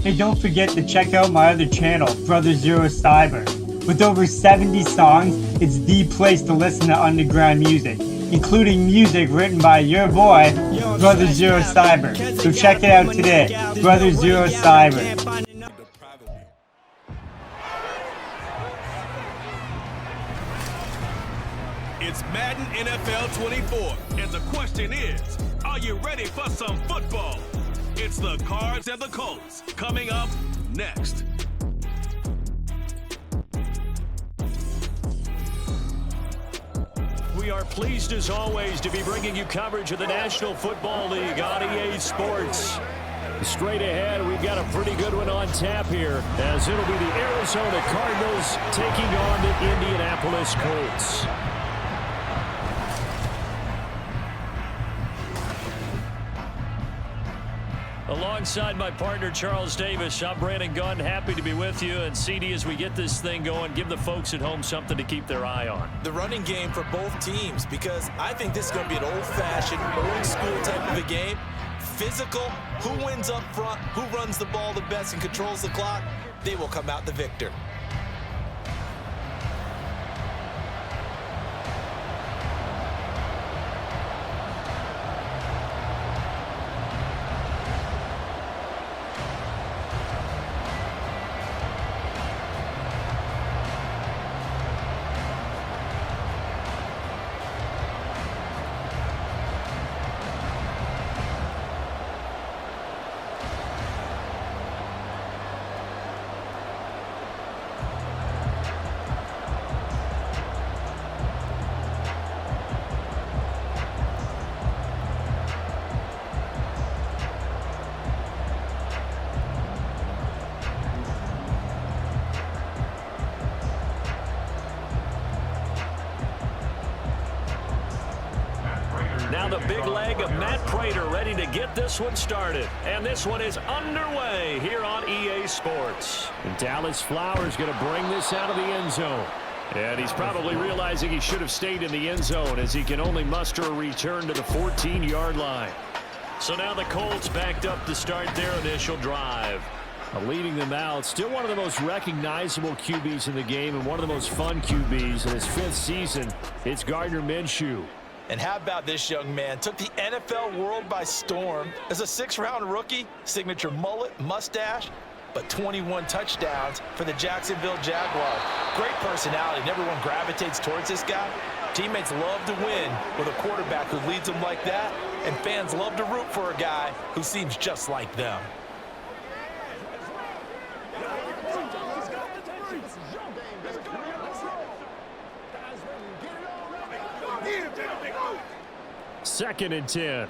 Hey, don't forget to check out my other channel, Brother Zero Cyber. With over 70 songs, it's the place to listen to underground music, including music written by your boy, Brother Zero Cyber. So check it out today, Brother Zero Cyber. It's Madden NFL 24, and the question is, are you ready for some football? It's the Cards and the Colts, coming up next. We are pleased as always to be bringing you coverage of the National Football League on EA Sports. Straight ahead, we've got a pretty good one on tap here, as it'll be the Arizona Cardinals taking on the Indianapolis Colts. Alongside my partner, Charles Davis, I'm Brandon Gunn. Happy to be with you. And CD, as we get this thing going, give the folks at home something to keep their eye on. The running game for both teams, because I think this is going to be an old-fashioned, old-school type of a game. Physical, who wins up front, who runs the ball the best and controls the clock, they will come out the victor. Now the big leg of Matt Prater ready to get this one started. And this one is underway here on EA Sports. And Dallas Flowers going to bring this out of the end zone. And he's probably realizing he should have stayed in the end zone, as he can only muster a return to the 14-yard line. So now the Colts backed up to start their initial drive. Leading them out, still one of the most recognizable QBs in the game and one of the most fun QBs in his 5th season. It's Gardner Minshew. And how about this young man? Took the NFL world by storm as a 6th-round rookie, signature mullet, mustache, but 21 touchdowns for the Jacksonville Jaguars. Great personality, and everyone gravitates towards this guy. Teammates love to win with a quarterback who leads them like that, and fans love to root for a guy who seems just like them. Second and 10.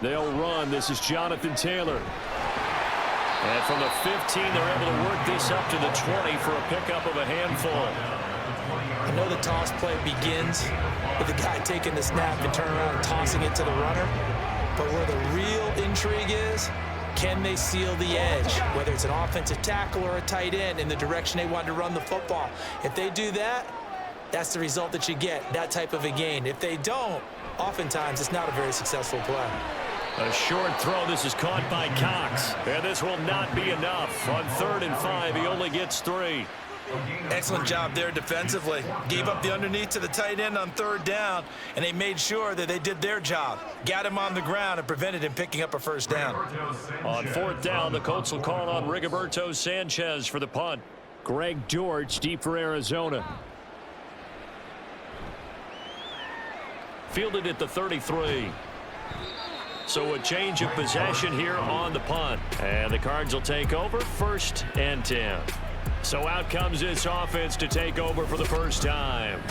They'll run. This is Jonathan Taylor. And from the 15, they're able to work this up to the 20 for a pickup of a handful. I know the toss play begins with the guy taking the snap and turning around and tossing it to the runner. But where the real intrigue is, can they seal the edge, whether it's an offensive tackle or a tight end, in the direction they want to run the football? If they do that, that's the result that you get, that type of a gain. If they don't, oftentimes it's not a very successful play. A short throw. This is caught by Cox. And this will not be enough. On 3rd and 5, he only gets 3. Excellent job there defensively. Gave up the underneath to the tight end on 3rd down, and they made sure that they did their job. Got him on the ground and prevented him picking up a 1st down. On 4th down, the Colts will call on Rigoberto Sanchez for the punt. Greg Dortch deep for Arizona. Fielded at the 33. So a change of possession here on the punt. And the Cards will take over 1st and 10. So out comes this offense to take over for the first time.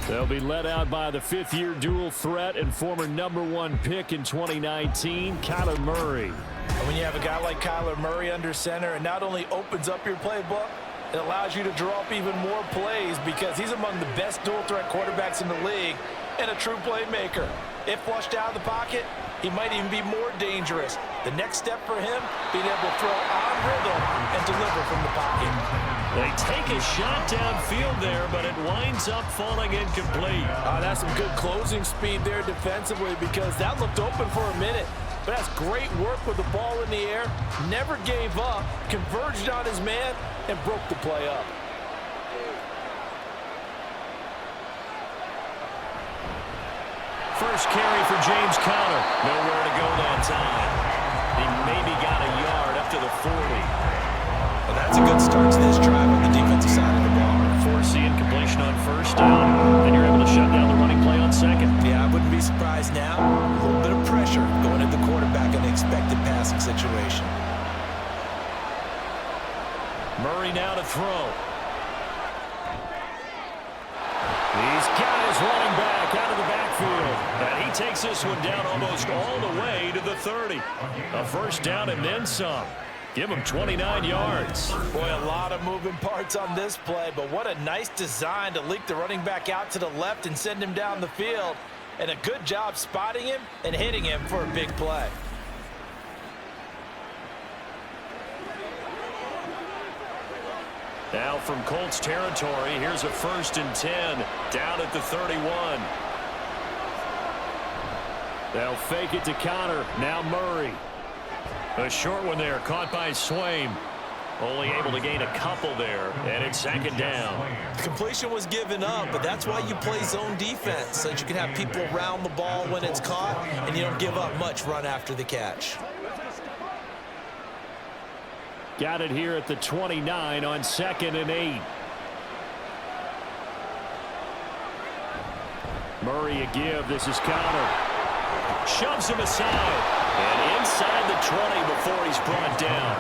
They'll be led out by the 5th-year dual threat and former #1 pick in 2019, Kyler Murray. And when you have a guy like Kyler Murray under center, it not only opens up your playbook, it allows you to draw up even more plays, because he's among the best dual threat quarterbacks in the league and a true playmaker. If flushed out of the pocket, he might even be more dangerous. The next step for him, being able to throw on rhythm and deliver from the pocket. They take a shot downfield there, but it winds up falling incomplete. That's some good closing speed there defensively because that looked open for a minute. But that's great work with the ball in the air. Never gave up, converged on his man, and broke the play up. First carry for James Conner. Nowhere to go that time. He maybe got a yard up to the 40. Well, that's a good start to this drive on the defensive side of the ball. Force the incompletion on first down. Then you're able to shut down the running play on second. Yeah, I wouldn't be surprised now. A little bit of pressure going at the quarterback in an expected passing situation. Murray now to throw. He's got his running back out of the backfield. And he takes this one down almost all the way to the 30. A first down and then some. Give him 29 yards. Boy, a lot of moving parts on this play, but what a nice design to leak the running back out to the left and send him down the field. And a good job spotting him and hitting him for a big play. Now from Colts territory, here's a 1st and 10 down at the 31. They'll fake it to Conner. Now Murray. A short one there, caught by Swaim. Only able to gain a couple there, and it's 2nd down. The completion was given up, but that's why you play zone defense, so that you can have people around the ball when it's caught, and you don't give up much run after the catch. Got it here at the 29 on 2nd and 8. Murray a give. This is Conner. Shoves him aside. And inside the 20 before he's brought down.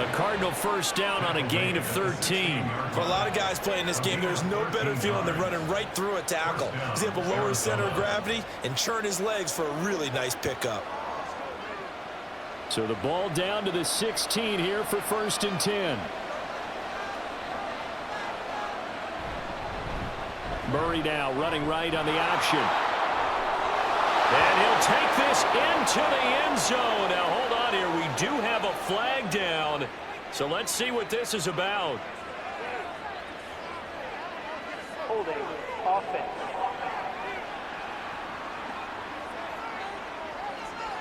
A Cardinal first down on a gain of 13. For a lot of guys playing this game, there's no better feeling than running right through a tackle. He's able to lower his center of gravity and churn his legs for a really nice pickup. So the ball down to the 16 here for 1st and 10. Murray now running right on the option. And he'll take this into the end zone. Now, hold on here. We do have a flag down. So let's see what this is about. Holding offense.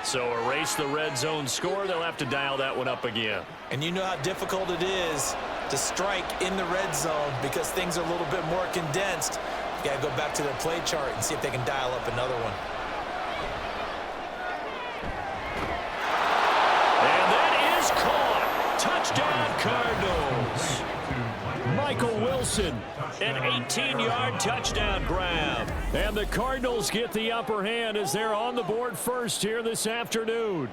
So erase the red zone score. They'll have to dial that one up again. And you know how difficult it is to strike in the red zone because things are a little bit more condensed. You got to go back to their play chart and see if they can dial up another one. Touchdown Cardinals. Michael Wilson, an 18-yard touchdown grab. And the Cardinals get the upper hand as they're on the board first here this afternoon.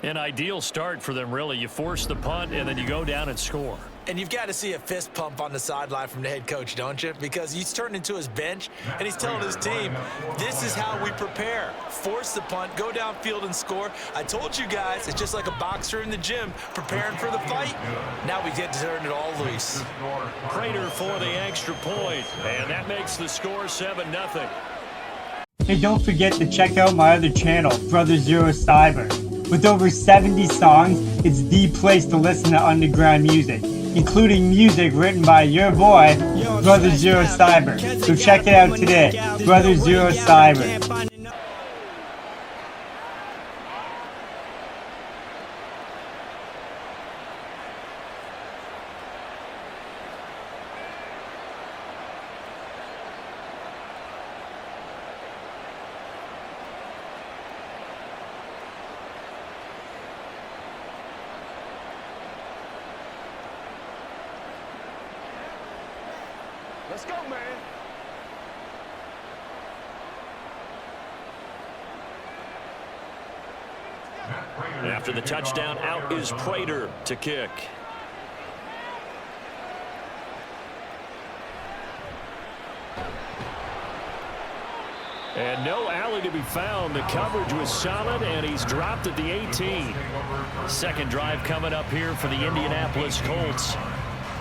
An ideal start for them, really. You force the punt, and then you go down and score. And you've got to see a fist pump on the sideline from the head coach, don't you? Because he's turned into his bench, and he's telling his team, this is how we prepare. Force the punt, go downfield and score. I told you guys, it's just like a boxer in the gym preparing for the fight. Now we get to turn it all loose. Prater for the extra point, and that makes the score 7-0. Hey, don't forget to check out my other channel, Brother Zero Cyber. With over 70 songs, it's the place to listen to underground music, including music written by your boy, Brother Zero Cyber. So check it out today, Brother Zero Cyber. Let's go, man. After the touchdown, out is Prater to kick. And no alley to be found. The coverage was solid, and he's dropped at the 18. Second drive coming up here for the Indianapolis Colts.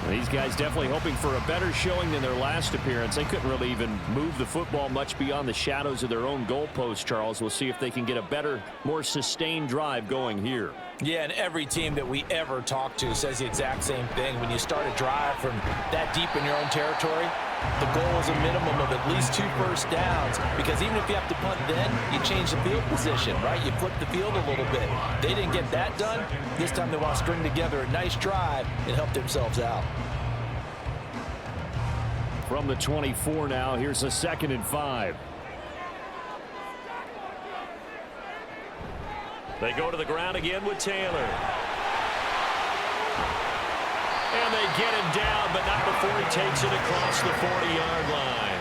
These guys definitely hoping for a better showing than their last appearance. They couldn't really even move the football much beyond the shadows of their own goalpost, Charles. We'll see if they can get a better, more sustained drive going here. Yeah, and every team that we ever talk to says the exact same thing. When you start a drive from that deep in your own territory, the goal is a minimum of at least 2 first downs, because even if you have to punt then, you change the field position, right? You flip the field a little bit. They didn't get that done. This time they want to string together a nice drive and help themselves out. From the 24 now, here's a 2nd and 5. They go to the ground again with Taylor. And they get him down, but not before he takes it across the 40-yard line.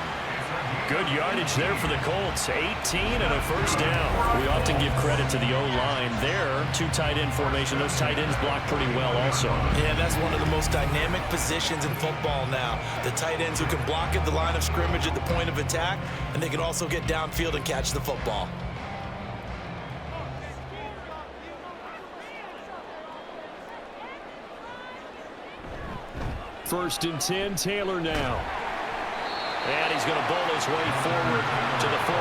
Good yardage there for the Colts. 18 and a first down. We often give credit to the O-line there. 2 tight end formation. Those tight ends block pretty well also. Yeah, that's one of the most dynamic positions in football now. The tight ends who can block at the line of scrimmage at the point of attack, and they can also get downfield and catch the football. First and 10, Taylor now. And he's going to bowl his way forward to the 48.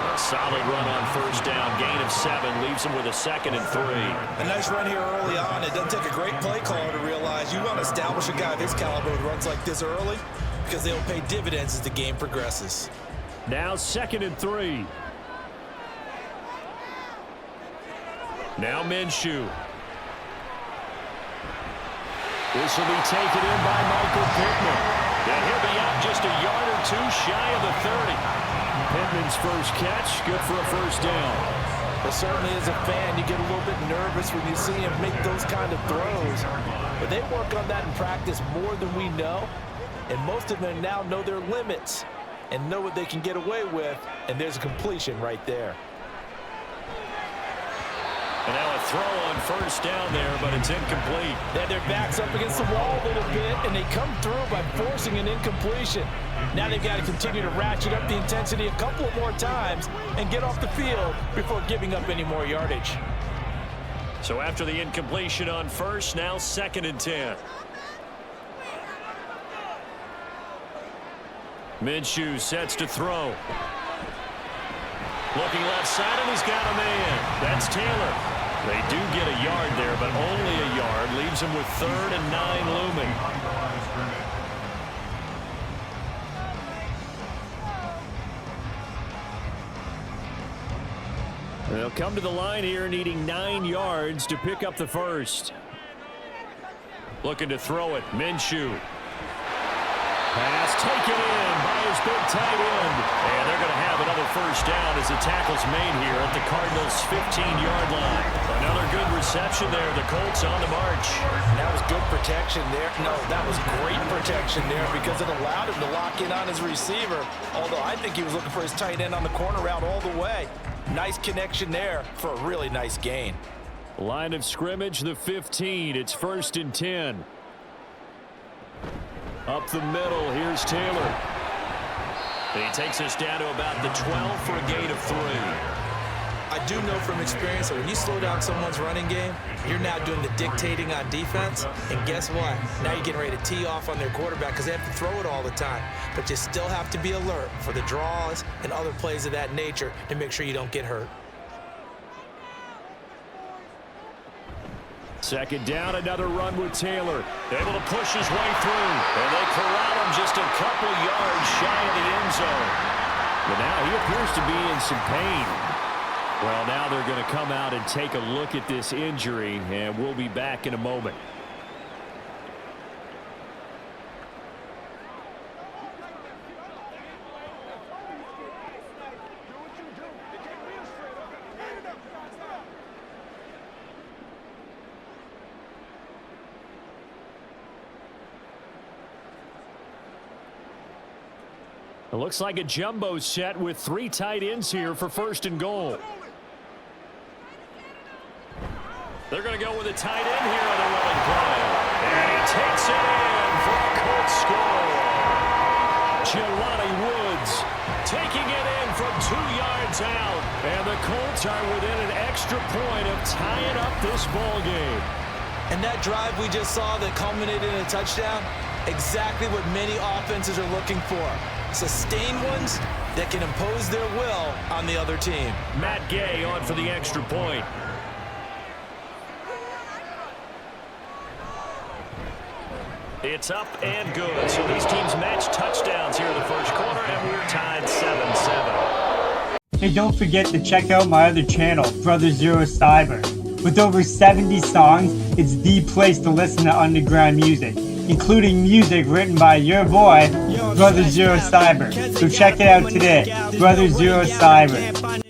A solid run on first down. Gain of 7 leaves him with a 2nd and 3. A nice run here early on. It doesn't take a great play caller to realize you want to establish a guy of his caliber who runs like this early, because they'll pay dividends as the game progresses. Now 2nd and 3. Now Minshew. This will be taken in by Michael Pittman. And he'll be out just a yard or 2 shy of the 30. Pittman's first catch, good for a first down. But certainly as a fan, you get a little bit nervous when you see him make those kind of throws. But they work on that in practice more than we know. And most of them now know their limits and know what they can get away with. And there's a completion right there. And now a throw on first down there, but it's incomplete. Then their back's up against the wall a little bit, and they come through by forcing an incompletion. Now they've got to continue to ratchet up the intensity a couple of more times and get off the field before giving up any more yardage. So after the incompletion on first, now 2nd and 10. Minshew sets to throw. Looking left side, and he's got a man. That's Taylor. They do get a yard there, but only a yard. Leaves him with 3rd and 9 looming. They'll come to the line here needing 9 yards to pick up the first. Looking to throw it. Minshew. Pass taken in by his big tight end. And they're going to have another first down as the tackle's made here at the Cardinals' 15-yard line. Another good reception there. The Colts on the march. That was good protection there. No, that was great protection there because it allowed him to lock in on his receiver. Although I think he was looking for his tight end on the corner route all the way. Nice connection there for a really nice gain. Line of scrimmage, the 15. It's 1st and 10. Up the middle, here's Taylor. And he takes us down to about the 12 for a gain of 3. I do know from experience that when you slow down someone's running game, you're now doing the dictating on defense. And guess what? Now you're getting ready to tee off on their quarterback because they have to throw it all the time. But you still have to be alert for the draws and other plays of that nature to make sure you don't get hurt. 2nd down, another run with Taylor. Able to push his way through. And they corral him just a couple yards shy of the end zone. But now he appears to be in some pain. Well, now they're going to come out and take a look at this injury, and we'll be back in a moment. It looks like a jumbo set with 3 tight ends here for 1st and goal. They're going to go with a tight end here on the running play. And he takes it in for a Colts score. Jelani Woods taking it in from 2 yards out. And the Colts are within an extra point of tying up this ball game. And that drive we just saw that culminated in a touchdown, exactly what many offenses are looking for. Sustained ones that can impose their will on the other team. Matt Gay on for the extra point. It's up and good. So these teams match touchdowns here in the first quarter, and we're tied 7-7. Hey, don't forget to check out my other channel, Brother Zero Cyber. With over 70 songs, it's the place to listen to underground music, including music written by your boy, Brother Zero Cyber. So check it out today, Brother Zero Cyber.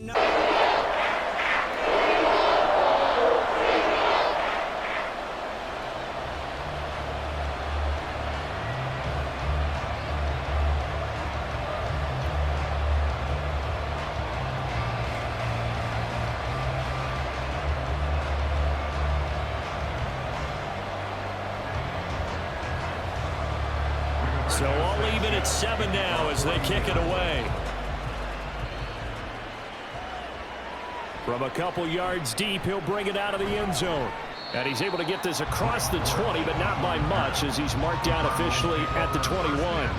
So all even at 7 now as they kick it away. From a couple yards deep, he'll bring it out of the end zone. And he's able to get this across the 20, but not by much as he's marked down officially at the 21.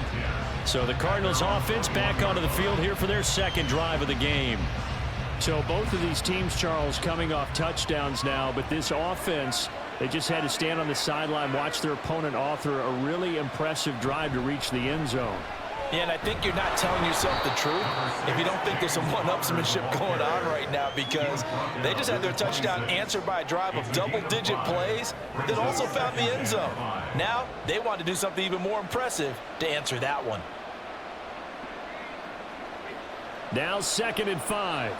So the Cardinals offense back onto the field here for their second drive of the game. So both of these teams, Charles, coming off touchdowns now, but this offense, they just had to stand on the sideline, watch their opponent author a really impressive drive to reach the end zone. Yeah, and I think you're not telling yourself the truth if you don't think there's some one-upsmanship going on right now, because they just had their touchdown answered by a drive of double-digit plays that also found the end zone. Now they want to do something even more impressive to answer that one. Now 2nd and 5.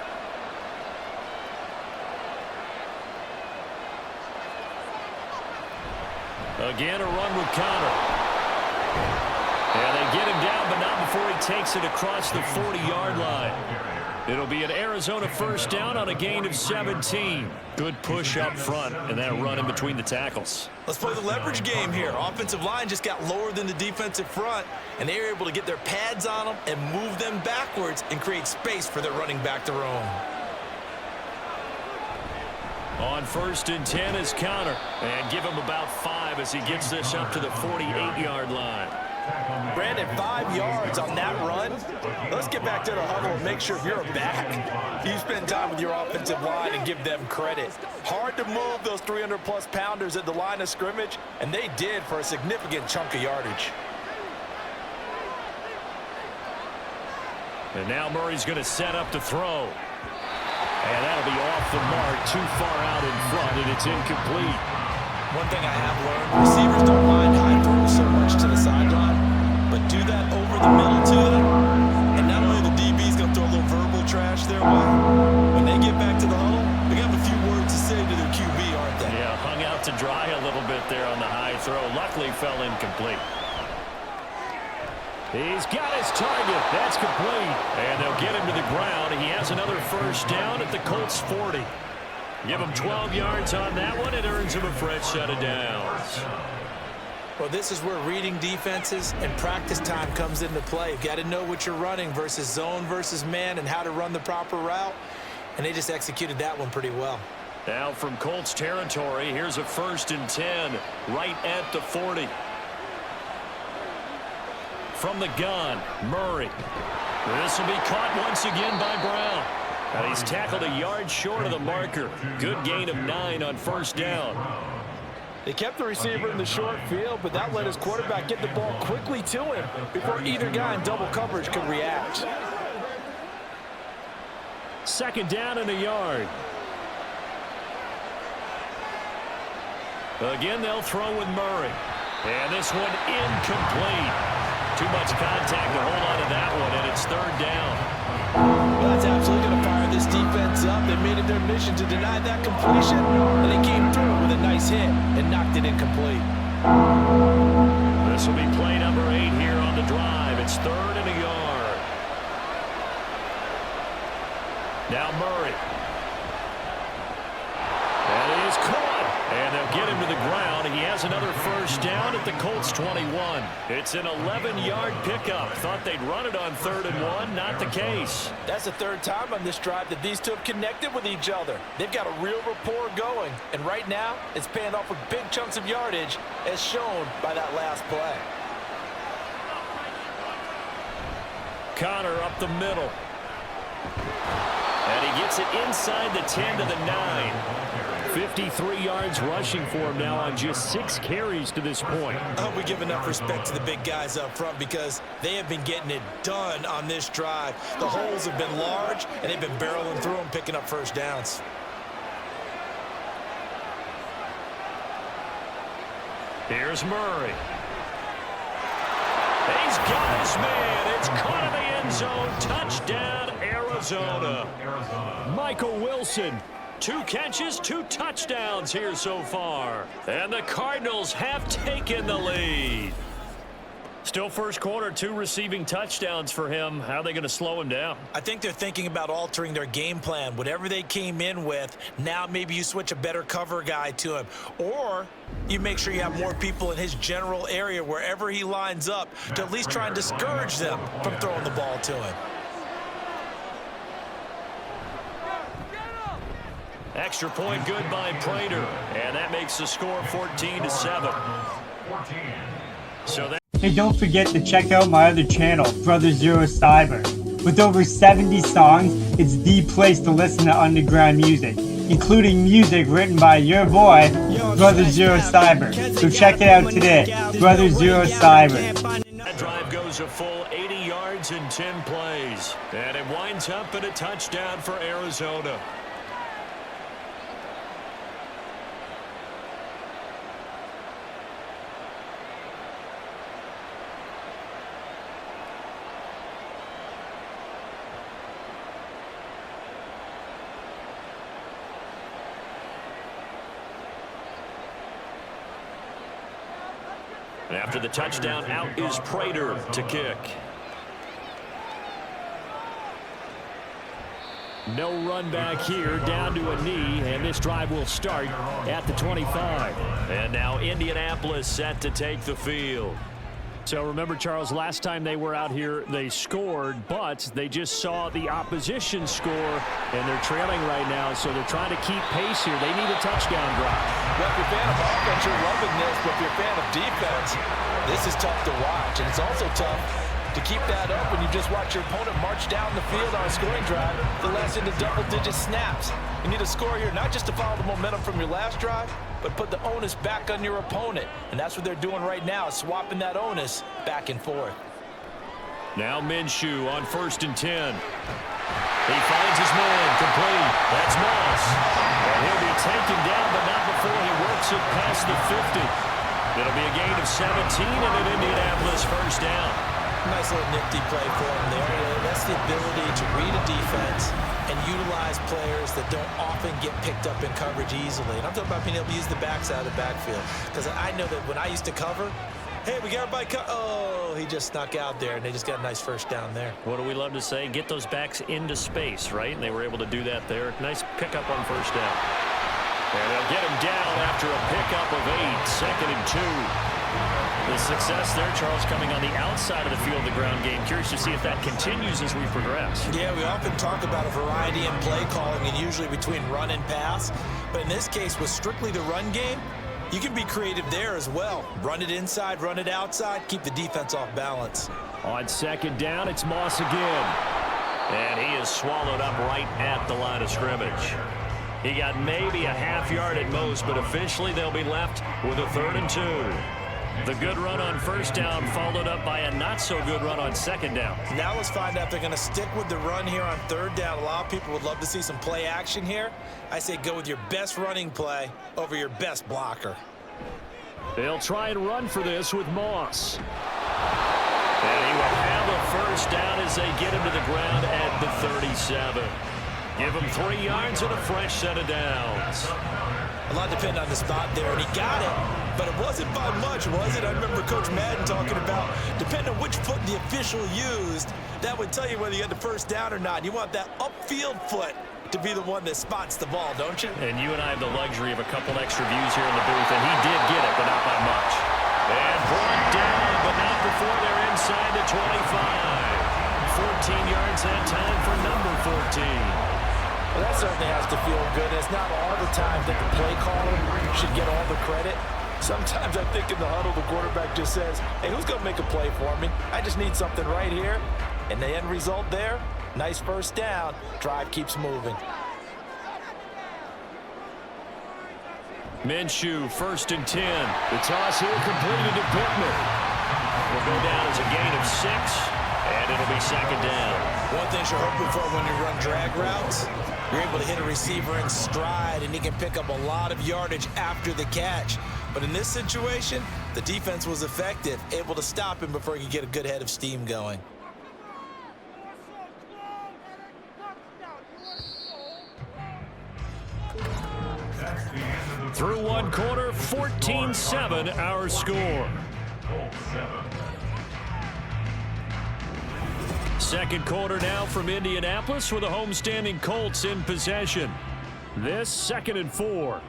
Again, a run with Connor. And they get him down, but not before he takes it across the 40-yard line. It'll be an Arizona first down on a gain of 17. Good push up front, and that run in between the tackles. Let's play the leverage game here. Offensive line just got lower than the defensive front, and they were able to get their pads on them and move them backwards and create space for their running back to roam. On 1st and 10 is Connor. And give him about 5 as he gets this up to the 48-yard line. Brandon, 5 yards on that run. Let's get back to the huddle and make sure if you're a back, you spend time with your offensive line and give them credit. Hard to move those 300-plus pounders at the line of scrimmage, and they did for a significant chunk of yardage. And now Murray's going to set up to throw. And that'll be off the mark, too far out in front, and it's incomplete. One thing I have learned, receivers don't mind high throws so much to the sideline, but do that over the middle to them, and not only the DB's going to throw a little verbal trash their way, when they get back to the huddle, they got a few words to say to their QB, aren't they? Yeah, hung out to dry a little bit there on the high throw. Luckily fell incomplete. He's got his target. That's complete. And they'll get him to the ground. He has another first down at the Colts 40. Give him 12 yards on that one. It earns him a fresh set of downs. Well, this is where reading defenses and practice time comes into play. You've got to know what you're running versus zone versus man and how to run the proper route. And they just executed that one pretty well. Now from Colts territory, here's a 1st and 10 right at the 40. From the gun, Murray. This will be caught once again by Brown. And he's tackled a yard short of the marker. Good gain of 9 on 1st down. They kept the receiver in the short field, but that let his quarterback get the ball quickly to him before either guy in double coverage could react. 2nd down and a yard. Again, they'll throw with Murray. And this one incomplete. Too much contact to hold on to that one, and it's 3rd down. Well, that's absolutely going to fire this defense up. They made it their mission to deny that completion, and they came through with a nice hit and knocked it incomplete. This will be play number 8 here on the drive. It's 3rd and a yard. Now Murray. That is caught. And And they'll get him to the ground. He has another first down at the Colts 21. It's an 11-yard pickup. Thought they'd run it on 3rd and 1. Not the case. That's the third time on this drive that these two have connected with each other. They've got a real rapport going. And right now, it's paying off with big chunks of yardage, as shown by that last play. Connor up the middle. And he gets it inside the 10 to the 9. 53 yards rushing for him now on just 6 carries to this point. I hope we give enough respect to the big guys up front because they have been getting it done on this drive. The holes have been large, and they've been barreling through them, picking up first downs. Here's Murray. He's got his man. It's caught in the end zone. Touchdown, Arizona. Michael Wilson. 2 catches, 2 touchdowns here so far. And the Cardinals have taken the lead. Still first quarter, 2 receiving touchdowns for him. How are they going to slow him down? I think they're thinking about altering their game plan. Whatever they came in with, now maybe you switch a better cover guy to him. Or you make sure you have more people in his general area wherever he lines up to at least try and discourage them from throwing the ball to him. Extra point good by Prater. And that makes the score 14-7. So that. Hey, don't forget to check out my other channel, Brother Zero Cyber. With over 70 songs, it's the place to listen to underground music, including music written by your boy, Brother Zero Cyber. So check it out today, Brother Zero Cyber. That drive goes a full 80 yards in 10 plays. And it winds up in a touchdown for Arizona. And after the touchdown, out is Prater to kick. No run back here, down to a knee, and this drive will start at the 25. And now Indianapolis set to take the field. So remember, Charles, last time they were out here, they scored, but they just saw the opposition score, and they're trailing right now, so they're trying to keep pace here. They need a touchdown drive. Well, if you're a fan of offense, you're loving this, but if you're a fan of defense, this is tough to watch, and it's also tough to keep that up when you just watch your opponent march down the field on a scoring drive that lasts into double-digit snaps. You need a score here, not just to follow the momentum from your last drive, but put the onus back on your opponent. And that's what they're doing right now, swapping that onus back and forth. Now Minshew on 1st and 10. He finds his man, complete. That's Moss. And he'll be taken down, but not before he works it past the 50. It'll be a gain of 17 and an Indianapolis first down. Nice little nifty play for him there. That's the ability to read a defense and utilize players that don't often get picked up in coverage easily. And I'm talking about being able to use the backside of the backfield. Because I know that when I used to cover, hey, we got everybody oh, he just snuck out there, and they just got a nice first down there. What do we love to say? Get those backs into space, right? And they were able to do that there. Nice pickup on first down. And they'll get him down after a pickup of 8, 2nd and 2. The success there, Charles, coming on the outside of the field, the ground game. Curious to see if that continues as we progress. Yeah, we often talk about a variety in play calling and usually between run and pass. But in this case, with strictly the run game, you can be creative there as well. Run it inside, run it outside, keep the defense off balance. On 2nd down, it's Moss again. And he is swallowed up right at the line of scrimmage. He got maybe a half yard at most, but officially they'll be left with a 3rd and 2. The good run on 1st down followed up by a not-so-good run on 2nd down. Now let's find out if they're going to stick with the run here on 3rd down. A lot of people would love to see some play action here. I say go with your best running play over your best blocker. They'll try and run for this with Moss. And he will have a 1st down as they get him to the ground at the 37. Give him 3 yards and a fresh set of downs. A lot depended on the spot there, and he got it, but it wasn't by much, was it? I remember Coach Madden talking about, depending on which foot the official used, that would tell you whether you had the 1st down or not. You want that upfield foot to be the one that spots the ball, don't you? And you and I have the luxury of a couple extra views here in the booth, and he did get it, but not by much. And brought down, but not before they're inside the 25. 14 yards that time for number 14. Well, that certainly has to feel good. It's not all the time that the play caller should get all the credit. Sometimes I think in the huddle, the quarterback just says, hey, who's going to make a play for me? I just need something right here. And the end result there, nice first down. Drive keeps moving. Minshew, 1st and 10. The toss here completed to Pittman. Will go down as a gain of 6, and it'll be 2nd down. One thing you're hoping for when you run drag routes, you're able to hit a receiver in stride, and he can pick up a lot of yardage after the catch. But in this situation, the defense was effective, able to stop him before he could get a good head of steam going. Through one quarter, 14-7 our score. Second quarter now from Indianapolis with the homestanding Colts in possession. This 2nd and 4.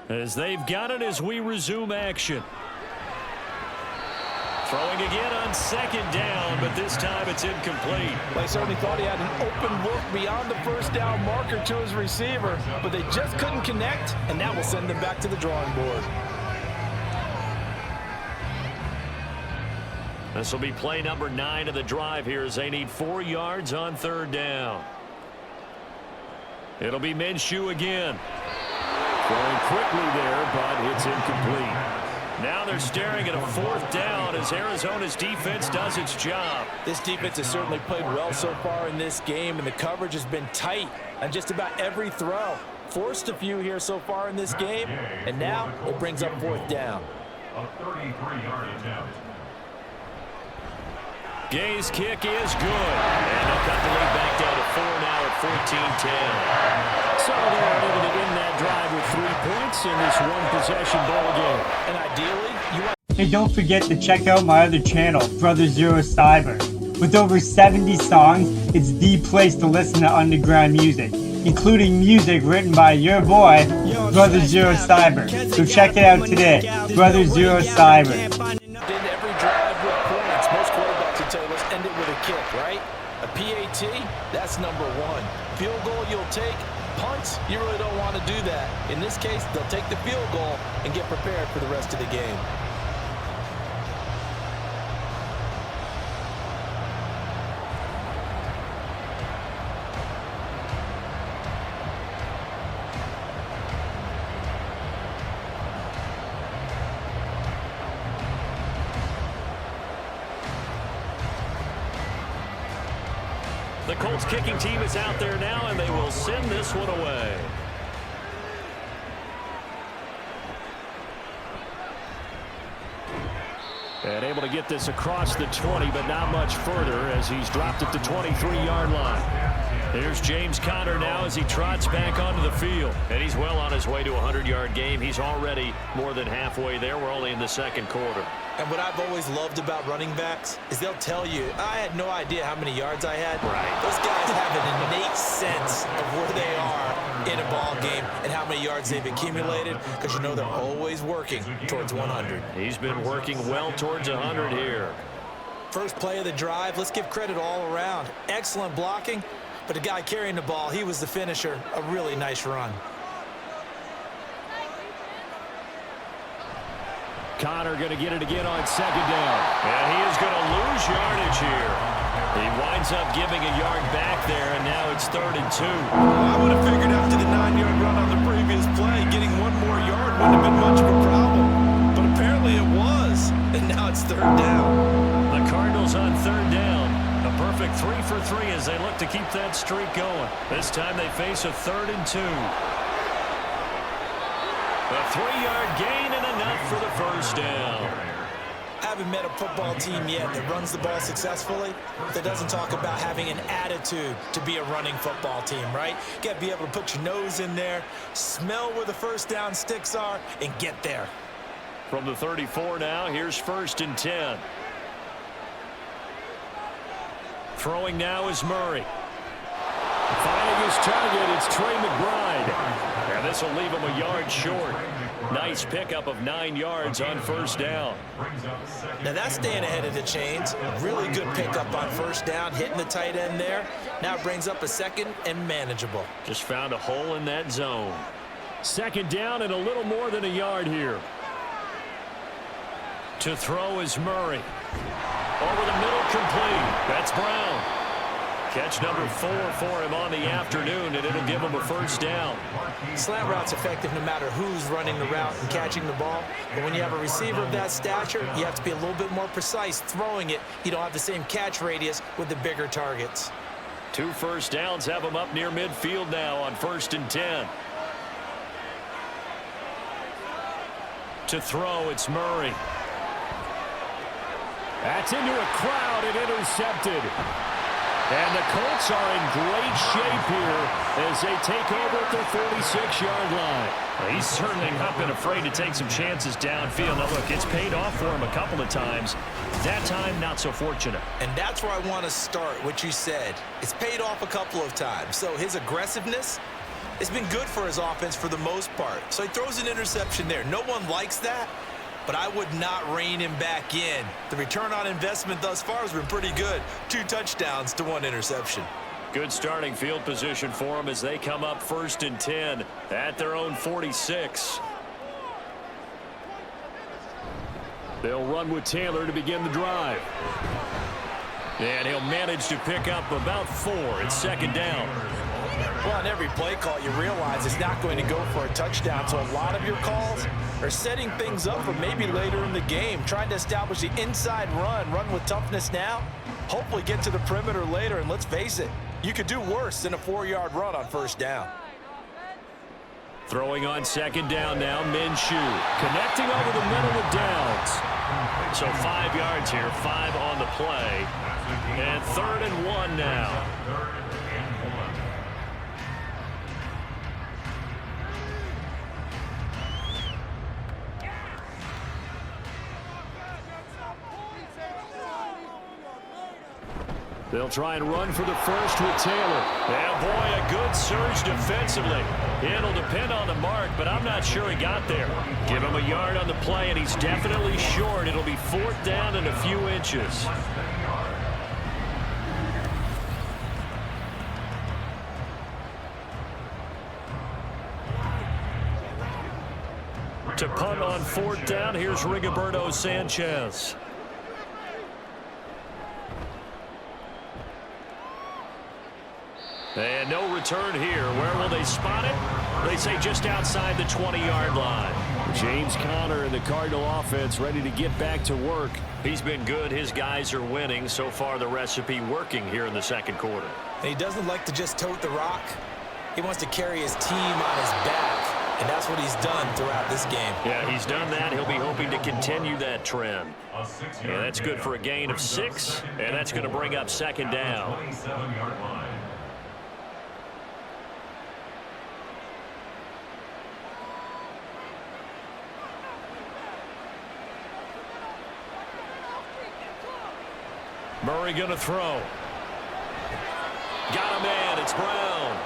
As they've got it as we resume action. Throwing again on 2nd down, but this time it's incomplete. They certainly thought he had an open look beyond the first down marker to his receiver, but they just couldn't connect, and that will send them back to the drawing board. This will be play number 9 of the drive here as they need 4 yards on 3rd down. It'll be Minshew again. Throwing quickly there, but it's incomplete. Now they're staring at a 4th down as Arizona's defense does its job. This defense has certainly played well so far in this game, and the coverage has been tight on just about every throw. Forced a few here so far in this game, and now it brings up 4th down. A 33-yard attempt. Gay's kick is good. And they'll cut the lead back down to 4 now at 14-10. So they're able to end that drive with 3 points in this one-possession ball game. And ideally, you want... Hey, don't forget to check out my other channel, Brother Zero Cyber. With over 70 songs, it's the place to listen to underground music, including music written by your boy, Brother Zero Cyber. So check it out today, Brother Zero Cyber. Every drive with points. Most quarterbacks will tell you, let's end it with a kick, right? A PAT, that's number 1. Field goal you'll take. Punts, you really don't want to do that. In this case, they'll take the field goal and get prepared for the rest of the game. The Colts kicking team is out there now, and they will send this one away. And able to get this across the 20, but not much further as he's dropped at the 23-yard line. Here's James Conner now as he trots back onto the field. And he's well on his way to a 100-yard game. He's already more than halfway there. We're only in the second quarter. And what I've always loved about running backs is they'll tell you, I had no idea how many yards I had. Right. Those guys have an innate sense of where they are in a ball game and how many yards they've accumulated, because you know they're always working towards 100. He's been working well towards 100 here. First play of the drive, let's give credit all around. Excellent blocking, but the guy carrying the ball, he was the finisher. A really nice run. Conner going to get it again on 2nd down. And he is going to lose yardage here. He winds up giving a yard back there, and now it's 3rd and 2. I would have figured after the 9-yard run on the previous play, getting 1 more yard wouldn't have been much of a problem. But apparently it was, and now it's 3rd down. The Cardinals on 3rd down. A perfect 3 for 3 as they look to keep that streak going. This time they face a 3rd and 2. A 3-yard gain and enough for the first down. Haven't met a football team yet that runs the ball successfully, that doesn't talk about having an attitude to be a running football team, right? You got to be able to put your nose in there, smell where the first down sticks are, and get there. From the 34 now, here's 1st and 10. Throwing now is Murray. Finding his target, it's Trey McBride. And this will leave him a yard short. Nice pickup of 9 yards on first down. Now that's staying ahead of the chains. Really good pickup on first down, hitting the tight end there. Now it brings up a second and manageable. Just found a hole in that zone. Second down and a little more than a yard here. To throw is Murray. Over the middle, complete. That's Brown. Catch number 4 for him on the afternoon, and it'll give him a first down. Slant route's effective no matter who's running the route and catching the ball. But when you have a receiver of that stature, you have to be a little bit more precise throwing it. You don't have the same catch radius with the bigger targets. 2 first downs have him up near midfield now on 1st and 10. To throw, it's Murray. That's into a crowd and intercepted. And the Colts are in great shape here as they take over at their 46-yard line. Well, he's certainly not been afraid to take some chances downfield. Now, look, it's paid off for him a couple of times. That time, not so fortunate. And that's where I want to start, what you said. It's paid off a couple of times. So his aggressiveness, it's been good for his offense for the most part. So he throws an interception there. No one likes that, but I would not rein him back in. The return on investment thus far has been pretty good. 2 touchdowns to 1 interception. Good starting field position for them as they come up 1st and 10 at their own 46. They'll run with Taylor to begin the drive. And he'll manage to pick up about 4. It's 2nd down. Well, on every play call, you realize it's not going to go for a touchdown. So a lot of your calls are setting things up for maybe later in the game, trying to establish the inside run with toughness now, hopefully get to the perimeter later. And let's face it, you could do worse than a 4-yard run on first down. Throwing on 2nd down now, Minshew. Connecting over the middle with Downs. So 5 yards here, 5 on the play. And 3rd and 1 now. They'll try and run for the first with Taylor. And boy, a good surge defensively. It'll depend on the mark, but I'm not sure he got there. Give him a yard on the play, and he's definitely short. It'll be 4th down and a few inches. To punt on 4th down, here's Rigoberto Sanchez. And no return here. Where will they spot it? They say just outside the 20-yard line. James Conner and the Cardinal offense ready to get back to work. He's been good. His guys are winning. So far, the recipe working here in the 2nd quarter. And he doesn't like to just tote the rock. He wants to carry his team on his back, and that's what he's done throughout this game. Yeah, he's done that. He'll be hoping to continue that trend. Yeah, that's good for a gain of 6, and that's going to bring up 2nd down. Murray going to throw. Got a man. It's Brown.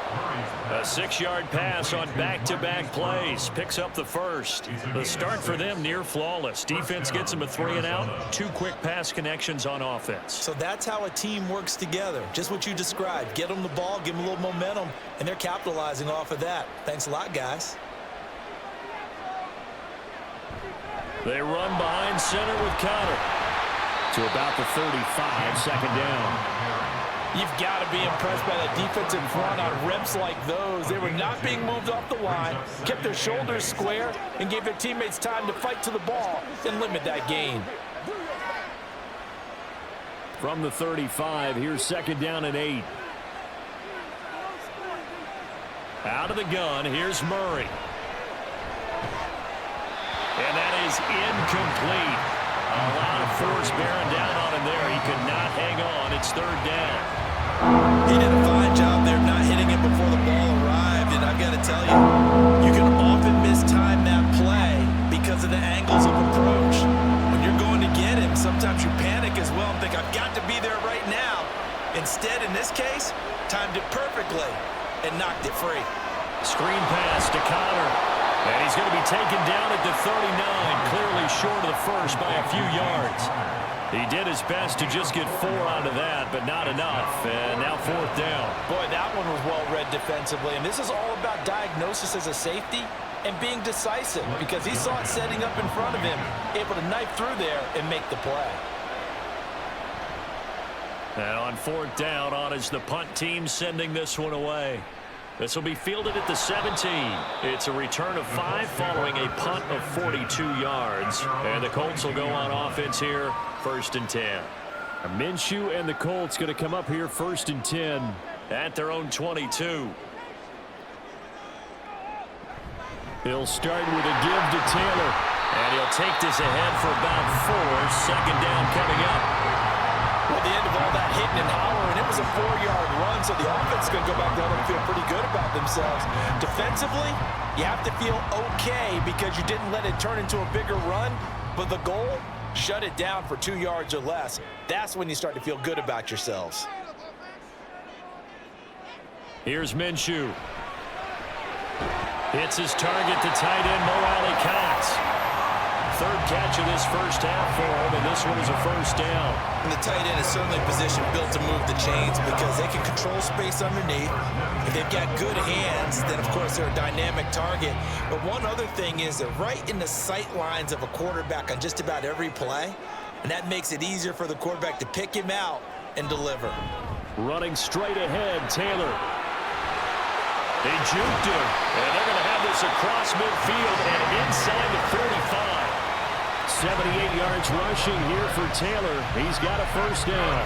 A 6-yard pass on back-to-back plays. Picks up the first. The start for them near flawless. Defense gets them a 3-and-out. 2 quick pass connections on offense. So that's how a team works together. Just what you described. Get them the ball, give them a little momentum, and they're capitalizing off of that. Thanks a lot, guys. They run behind center with Conner. To about the 35, 2nd down. You've got to be impressed by that defensive front on reps like those. They were not being moved off the line, kept their shoulders square, and gave their teammates time to fight to the ball and limit that gain. From the 35, here's 2nd down and 8. Out of the gun, here's Murray. And that is incomplete. A lot of force bearing down on him there. He could not hang on. It's 3rd down. He did a fine job there not hitting it before the ball arrived. And I've got to tell you, you can often mistime that play because of the angles of approach. When you're going to get him, sometimes you panic as well and think, I've got to be there right now. Instead, in this case, timed it perfectly and knocked it free. Screen pass to Connor. And he's going to be taken down at the 39, clearly short of the first by a few yards. He did his best to just get 4 out of that, but not enough. And now 4th down. Boy, that one was well read defensively. And this is all about diagnosis as a safety and being decisive, because he saw it setting up in front of him, able to knife through there and make the play. And on 4th down, on is the punt team sending this one away. This will be fielded at the 17. It's a return of 5 following a punt of 42 yards. And the Colts will go on offense here, 1st and 10. Minshew and the Colts going to come up here 1st and 10 at their own 22. He'll start with a give to Taylor. And he'll take this ahead for about 4. 2nd down coming up. Well, at the end of all that hitting and hollering, it was a 4-yard run, so the offense is going to go back down and feel pretty good about themselves. Defensively, you have to feel okay because you didn't let it turn into a bigger run, but the goal, shut it down for 2 yards or less. That's when you start to feel good about yourselves. Here's Minshew. Hits his target to tight end Mo Alley-Cox. 3rd catch of this first half for him, and this one is a 1st down. And the tight end is certainly a position built to move the chains because they can control space underneath. If they've got good hands, then of course they're a dynamic target. But one other thing is they're right in the sight lines of a quarterback on just about every play, and that makes it easier for the quarterback to pick him out and deliver. Running straight ahead, Taylor. They juked him, and they're going to have this across midfield and inside the 45. 78 yards rushing here for Taylor. He's got a 1st down.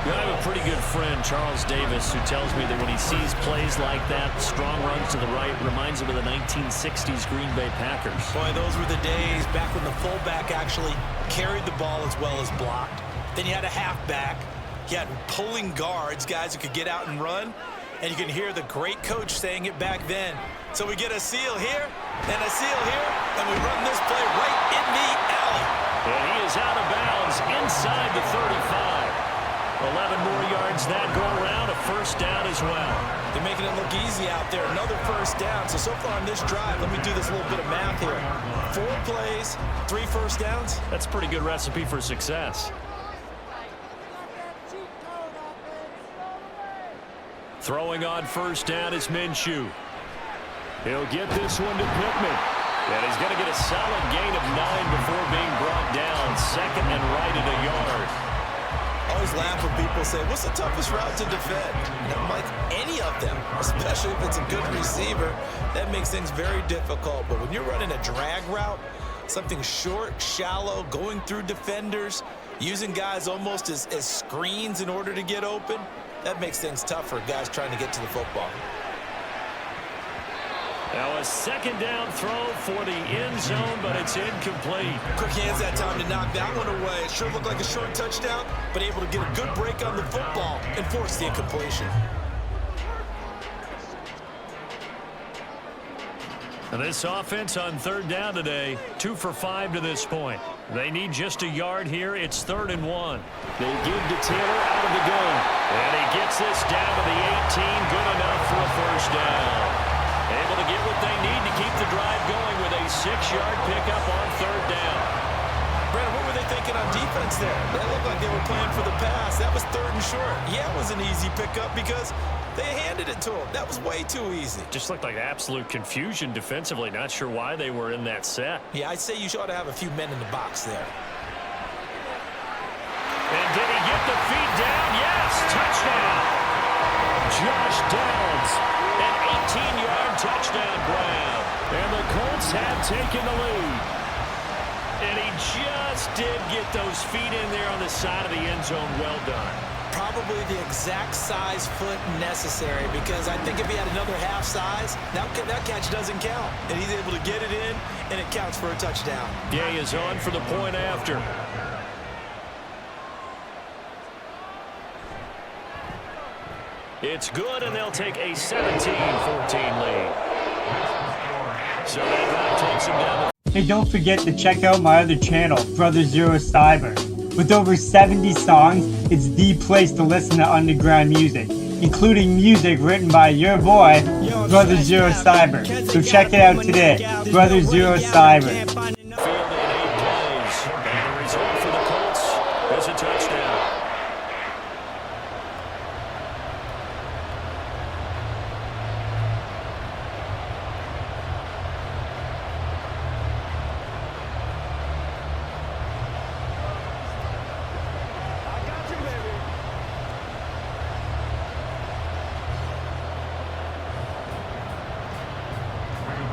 I have a pretty good friend, Charles Davis, who tells me that when he sees plays like that, strong runs to the right, reminds him of the 1960s Green Bay Packers. Boy, those were the days back when the fullback actually carried the ball as well as blocked. Then you had a halfback. You had pulling guards, guys who could get out and run. And you can hear the great coach saying it back then. So we get a seal here and a seal here, and we run this play right in the alley. And he is out of bounds inside the 35. 11 more yards that go around, a 1st down as well. They're making it look easy out there. Another 1st down. So far on this drive, let me do this little bit of math here. 4 plays, 3 1st downs. That's a pretty good recipe for success. Throwing on 1st down is Minshew. He'll get this one to Pittman. And he's going to get a solid gain of 9 before being brought down. 2nd and right at a yard. I always laugh when people say, what's the toughest route to defend? And I'm like, any of them, especially if it's a good receiver. That makes things very difficult. But when you're running a drag route, something short, shallow, going through defenders, using guys almost as screens in order to get open, that makes things tough for guys trying to get to the football. Now a 2nd down throw for the end zone, but it's incomplete. Quick hands that time to knock that one away. It sure looked like a short touchdown, but able to get a good break on the football and force the incompletion. And this offense on 3rd down today, 2 for 5 to this point. They need just a yard here. It's 3rd and 1. They give to Taylor out of the gun. And he gets this down to the 18. Good enough for a 1st down. Able to get what they need to keep the drive going with a 6-yard pickup on 3rd down. Brandon, what were they thinking on defense there? They looked like they were playing for the pass. That was 3rd and short. Yeah, it was an easy pickup because they handed it to him. That was way too easy. Just looked like absolute confusion defensively. Not sure why they were in that set. Yeah, I'd say you ought to have a few men in the box there. And did he get the feet down? Yes, touchdown. Josh Downs, an 18-yard touchdown grab. And the Colts have taken the lead. And he just did get those feet in there on the side of the end zone. Well done. Probably the exact size foot necessary, because I think if he had another half size, that catch doesn't count. And he's able to get it in, and it counts for a touchdown. Gay is on for the point after. It's good, and they'll take a 17-14 lead. So that drive takes him down. Hey, don't forget to check out my other channel, Brother Zero Cyber. With over 70 songs, it's the place to listen to underground music, including music written by your boy, Brother Zero Cyber. So check it out today, Brother Zero Cyber. Field in 8 plays. And the result for the Colts is a touchdown.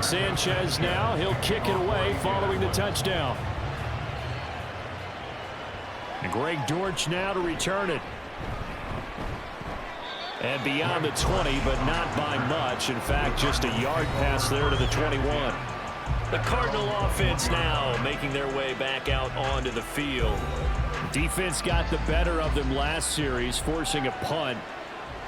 Sanchez now, he'll kick it away following the touchdown. And Greg Dortch now to return it. And beyond the 20, but not by much. In fact, just a yard pass there to the 21. The Cardinal offense now making their way back out onto the field. Defense got the better of them last series, forcing a punt.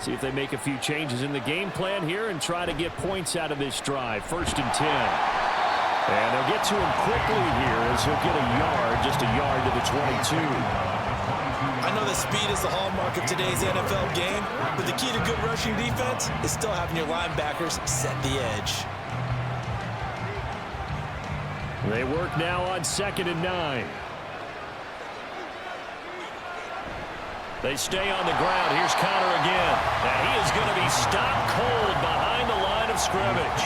See if they make a few changes in the game plan here and try to get points out of this drive. 1st and 10. And they'll get to him quickly here as he'll get a yard, just a yard to the 22. I know that speed is the hallmark of today's NFL game, but the key to good rushing defense is still having your linebackers set the edge. They work now on 2nd and 9. They stay on the ground. Here's Connor again. And he is going to be stopped cold behind the line of scrimmage.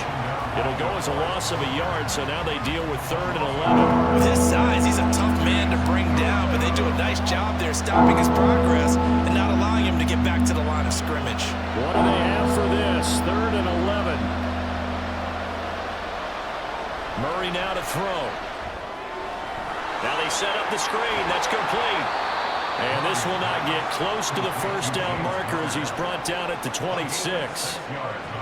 It'll go as a loss of a yard, so now they deal with 3rd and 11. With his size, he's a tough man to bring down, but they do a nice job there stopping his progress and not allowing him to get back to the line of scrimmage. What do they have for this? 3rd and 11. Murray now to throw. Now they set up the screen. That's complete. And this will not get close to the 1st down marker as he's brought down at the 26.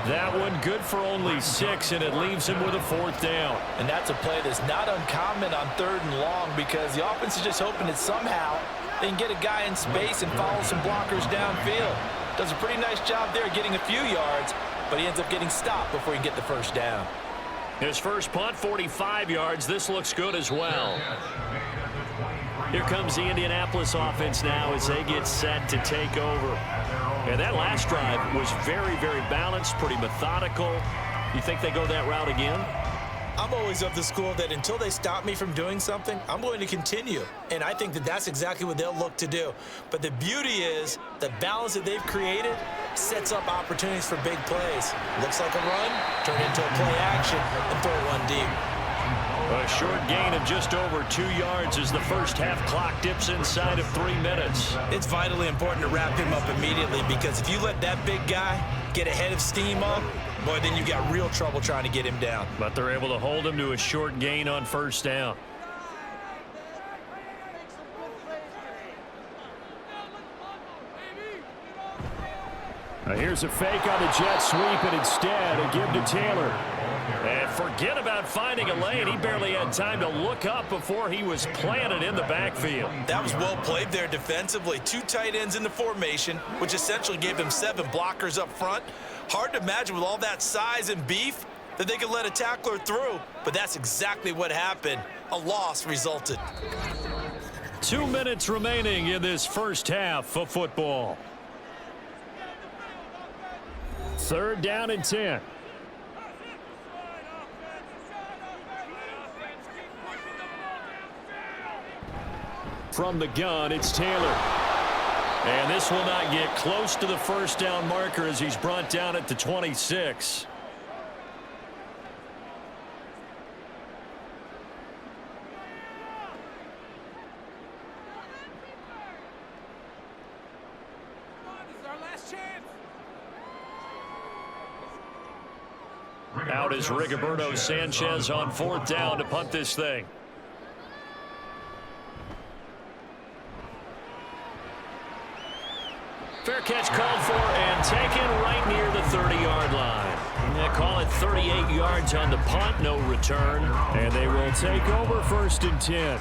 That one good for only 6, and it leaves him with a 4th down. And that's a play that's not uncommon on 3rd and long because the offense is just hoping that somehow they can get a guy in space and follow some blockers downfield. Does a pretty nice job there getting a few yards, but he ends up getting stopped before he can get the 1st down. His first punt, 45 yards. This looks good as well. Here comes the Indianapolis offense now as they get set to take over. And that last drive was very, very balanced, pretty methodical. You think they go that route again? I'm always of the school that until they stop me from doing something, I'm going to continue. And I think that that's exactly what they'll look to do. But the beauty is the balance that they've created sets up opportunities for big plays. Looks like a run, turn into a play action, and throw one deep. A short gain of just over 2 yards as the first half clock dips inside of 3 minutes. It's vitally important to wrap him up immediately because if you let that big guy get ahead of steam up, boy, then you got real trouble trying to get him down. But they're able to hold him to a short gain on 1st down. Now here's a fake on the jet sweep, and instead a give to Taylor. And forget about finding a lane. He barely had time to look up before he was planted in the backfield. That was well played there defensively. 2 tight ends in the formation, which essentially gave him 7 blockers up front. Hard to imagine with all that size and beef that they could let a tackler through, but that's exactly what happened. A loss resulted. 2 minutes remaining in this first half of football. 3rd down and 10. From the gun, it's Taylor. And this will not get close to the 1st down marker as he's brought down at the 26. Out is Rigoberto Sanchez on 4th down to punt this thing. Fair catch called for and taken right near the 30-yard line. They call it 38 yards on the punt, no return. And they will take over 1st and 10.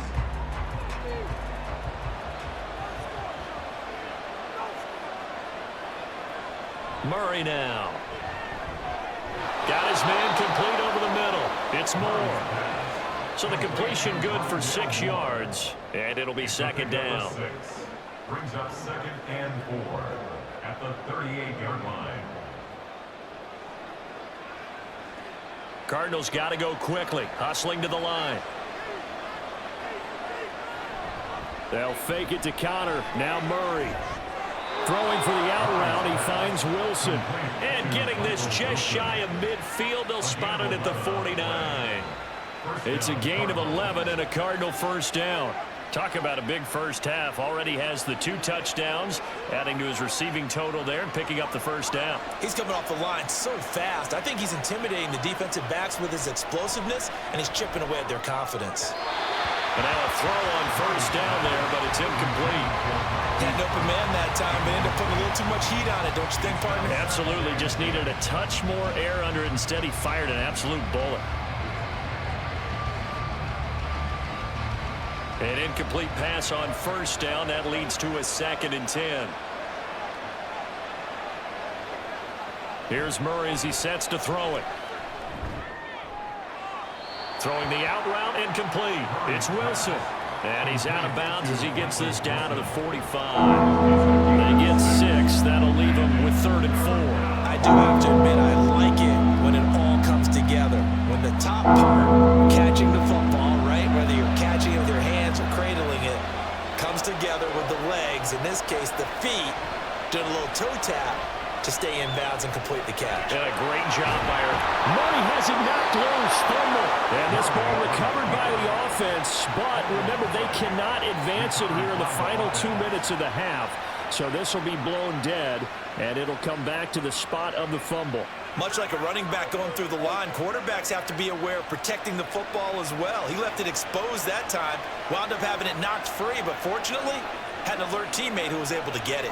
Murray now. Got his man complete over the middle. It's Moore. So the completion good for 6 yards. And it'll be 2nd down. Brings up 2nd and 4. at the 38-yard line. Cardinals got to go quickly, hustling to the line. They'll fake it to Connor. Now Murray. Throwing for the out route, he finds Wilson. And getting this just shy of midfield, they'll spot it at the 49. It's a gain of 11 and a Cardinal first down. Talk about a big first half. Already has the 2 touchdowns, adding to his receiving total there and picking up the first down. He's coming off the line so fast. I think he's intimidating the defensive backs with his explosiveness, and he's chipping away at their confidence. And now a throw on first down there, but it's incomplete. Had an open man that time, but ended up putting a little too much heat on it, don't you think, partner? Absolutely. Just needed a touch more air under it. Instead, he fired an absolute bullet. An incomplete pass on first down. That leads to a 2nd and 10. Here's Murray as he sets to throw it. Throwing the out route, incomplete. It's Wilson. And he's out of bounds as he gets this down to the 45. They get 6. That'll leave him with 3rd and 4. I do have to admit, I like it when it all comes together. When the top part, catching the football, right, whether you're catching it with your hands or cradling it, comes together with the legs, in this case the feet, doing a little toe tap to stay in bounds and complete the catch. And a great job by her. Murray has it knocked loose. Fumble. And this ball recovered by the offense. But remember, they cannot advance it here in the final 2 minutes of the half. So this will be blown dead, and it'll come back to the spot of the fumble. Much like a running back going through the line, quarterbacks have to be aware of protecting the football as well. He left it exposed that time, wound up having it knocked free, but fortunately, had an alert teammate who was able to get it.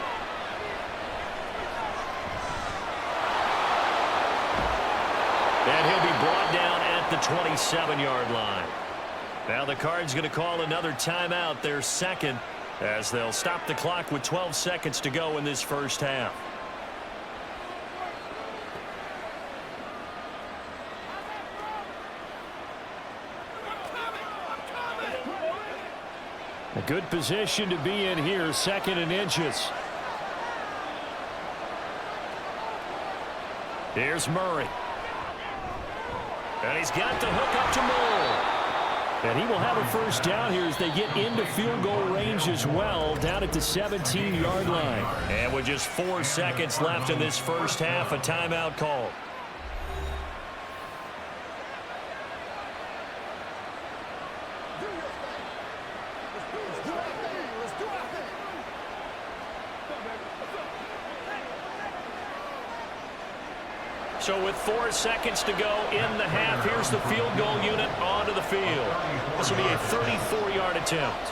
And he'll be brought down at the 27-yard line. Now the Cards going to call another timeout, their 2nd, as they'll stop the clock with 12 seconds to go in this first half. A good position to be in here, 2nd and inches. Here's Murray. And he's got the hook up to Moore. And he will have a first down here as they get into field goal range as well, down at the 17-yard line. And with just 4 seconds left in this first half, a timeout call. So with 4 seconds to go in the half, here's the field goal unit onto the field. This will be a 34-yard attempt.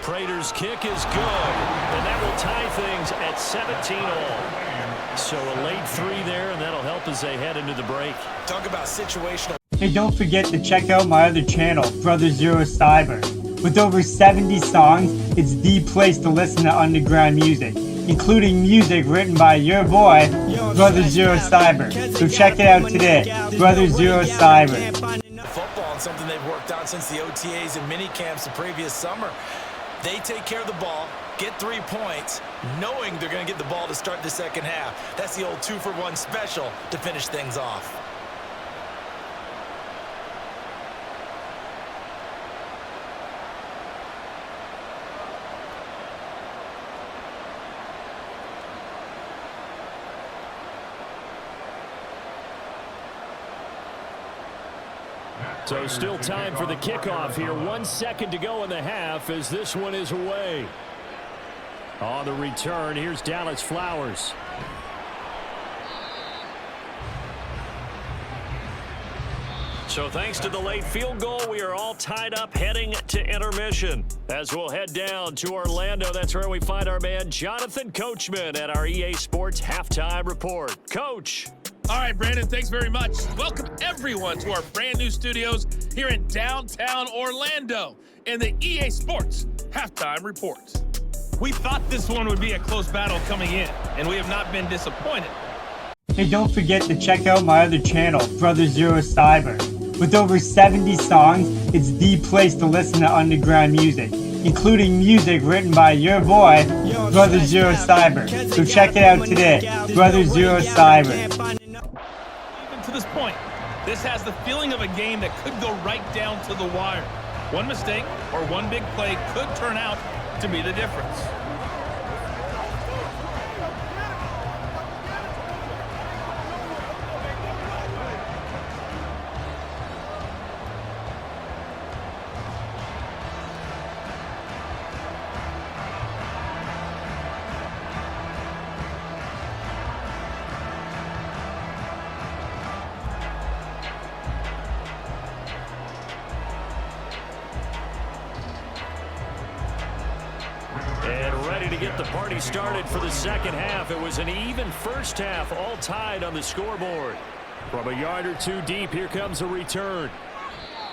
Prater's kick is good, and that will tie things at 17-all. So a late 3 there, and that'll help as they head into the break. Talk about situational. Hey, don't forget to check out my other channel, Brother Zero Cyber. With over 70 songs, it's the place to listen to underground music, including music written by your boy, Brother Zero Cyber. So check it out today, Brother Zero Cyber. Football is something they've worked on since the OTAs and mini camps the previous summer. They take care of the ball, get 3 points, knowing they're going to get the ball to start the second half. That's the old 2-for-1 special to finish things off. So still time for the kickoff here. 1 second to go in the half as this one is away. On the return, here's Dallas Flowers. So thanks to the late field goal, we are all tied up heading to intermission. As we'll head down to Orlando, that's where we find our man Jonathan Coachman at our EA Sports Halftime Report. Coach. All right, Brandon, thanks very much. Welcome, everyone, to our brand new studios here in downtown Orlando in the EA Sports Halftime Report. We thought this one would be a close battle coming in, and we have not been disappointed. Hey, don't forget to check out my other channel, Brother Zero Cyber. With over 70 songs, it's the place to listen to underground music, including music written by your boy, Brother Zero Cyber. So check it out today. Brother Zero Cyber. Even to this point, this has the feeling of a game that could go right down to the wire. One mistake or one big play could turn out to be the difference. Get the party started for the second half. It was an even first half, all tied on the scoreboard. From a yard or two deep, here comes a return.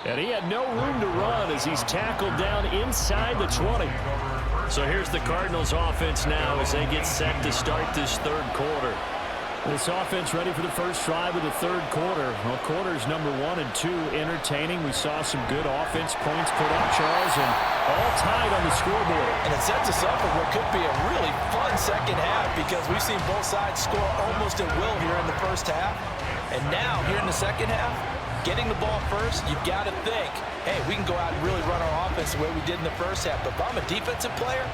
And he had no room to run as he's tackled down inside the 20. So here's the Cardinals offense now as they get set to start this third quarter. This offense ready for the first drive of the third quarter. Well, quarters number 1 and 2 entertaining. We saw some good offense points put up, Charles, and all tied on the scoreboard. And it sets us up for what could be a really fun second half because we've seen both sides score almost at will here in the first half. And now, here in the second half, getting the ball first, you've got to think, hey, we can go out and really run our offense the way we did in the first half. But if I'm a defensive player,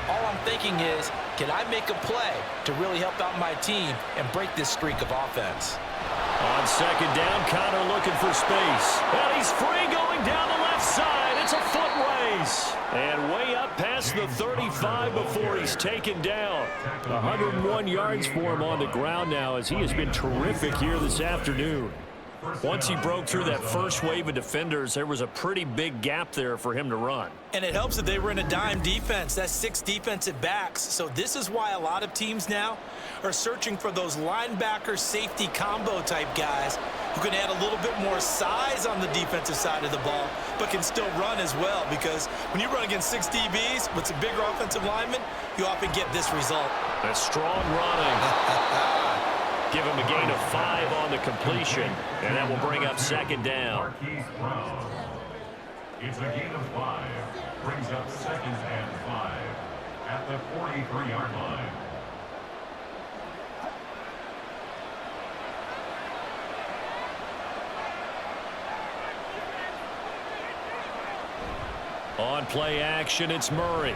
all I'm thinking is, can I make a play to really help out my team and break this streak of offense? On second down, Connor looking for space. And he's free going down the left side. It's a foot race. And way up past the 35 before he's taken down. 101 yards for him on the ground now as he has been terrific here this afternoon. Once he broke through that first wave of defenders, there was a pretty big gap there for him to run. And it helps that they were in a dime defense. That's 6 defensive backs. So this is why a lot of teams now are searching for those linebacker safety combo type guys who can add a little bit more size on the defensive side of the ball, but can still run as well. Because when you run against 6 DBs with some bigger offensive linemen, you often get this result. A strong running. Give him a gain of 5 on the completion, and that will bring up second down. It's a gain of 5. Brings up second and 5 at the 43-yard line. On play action, it's Murray.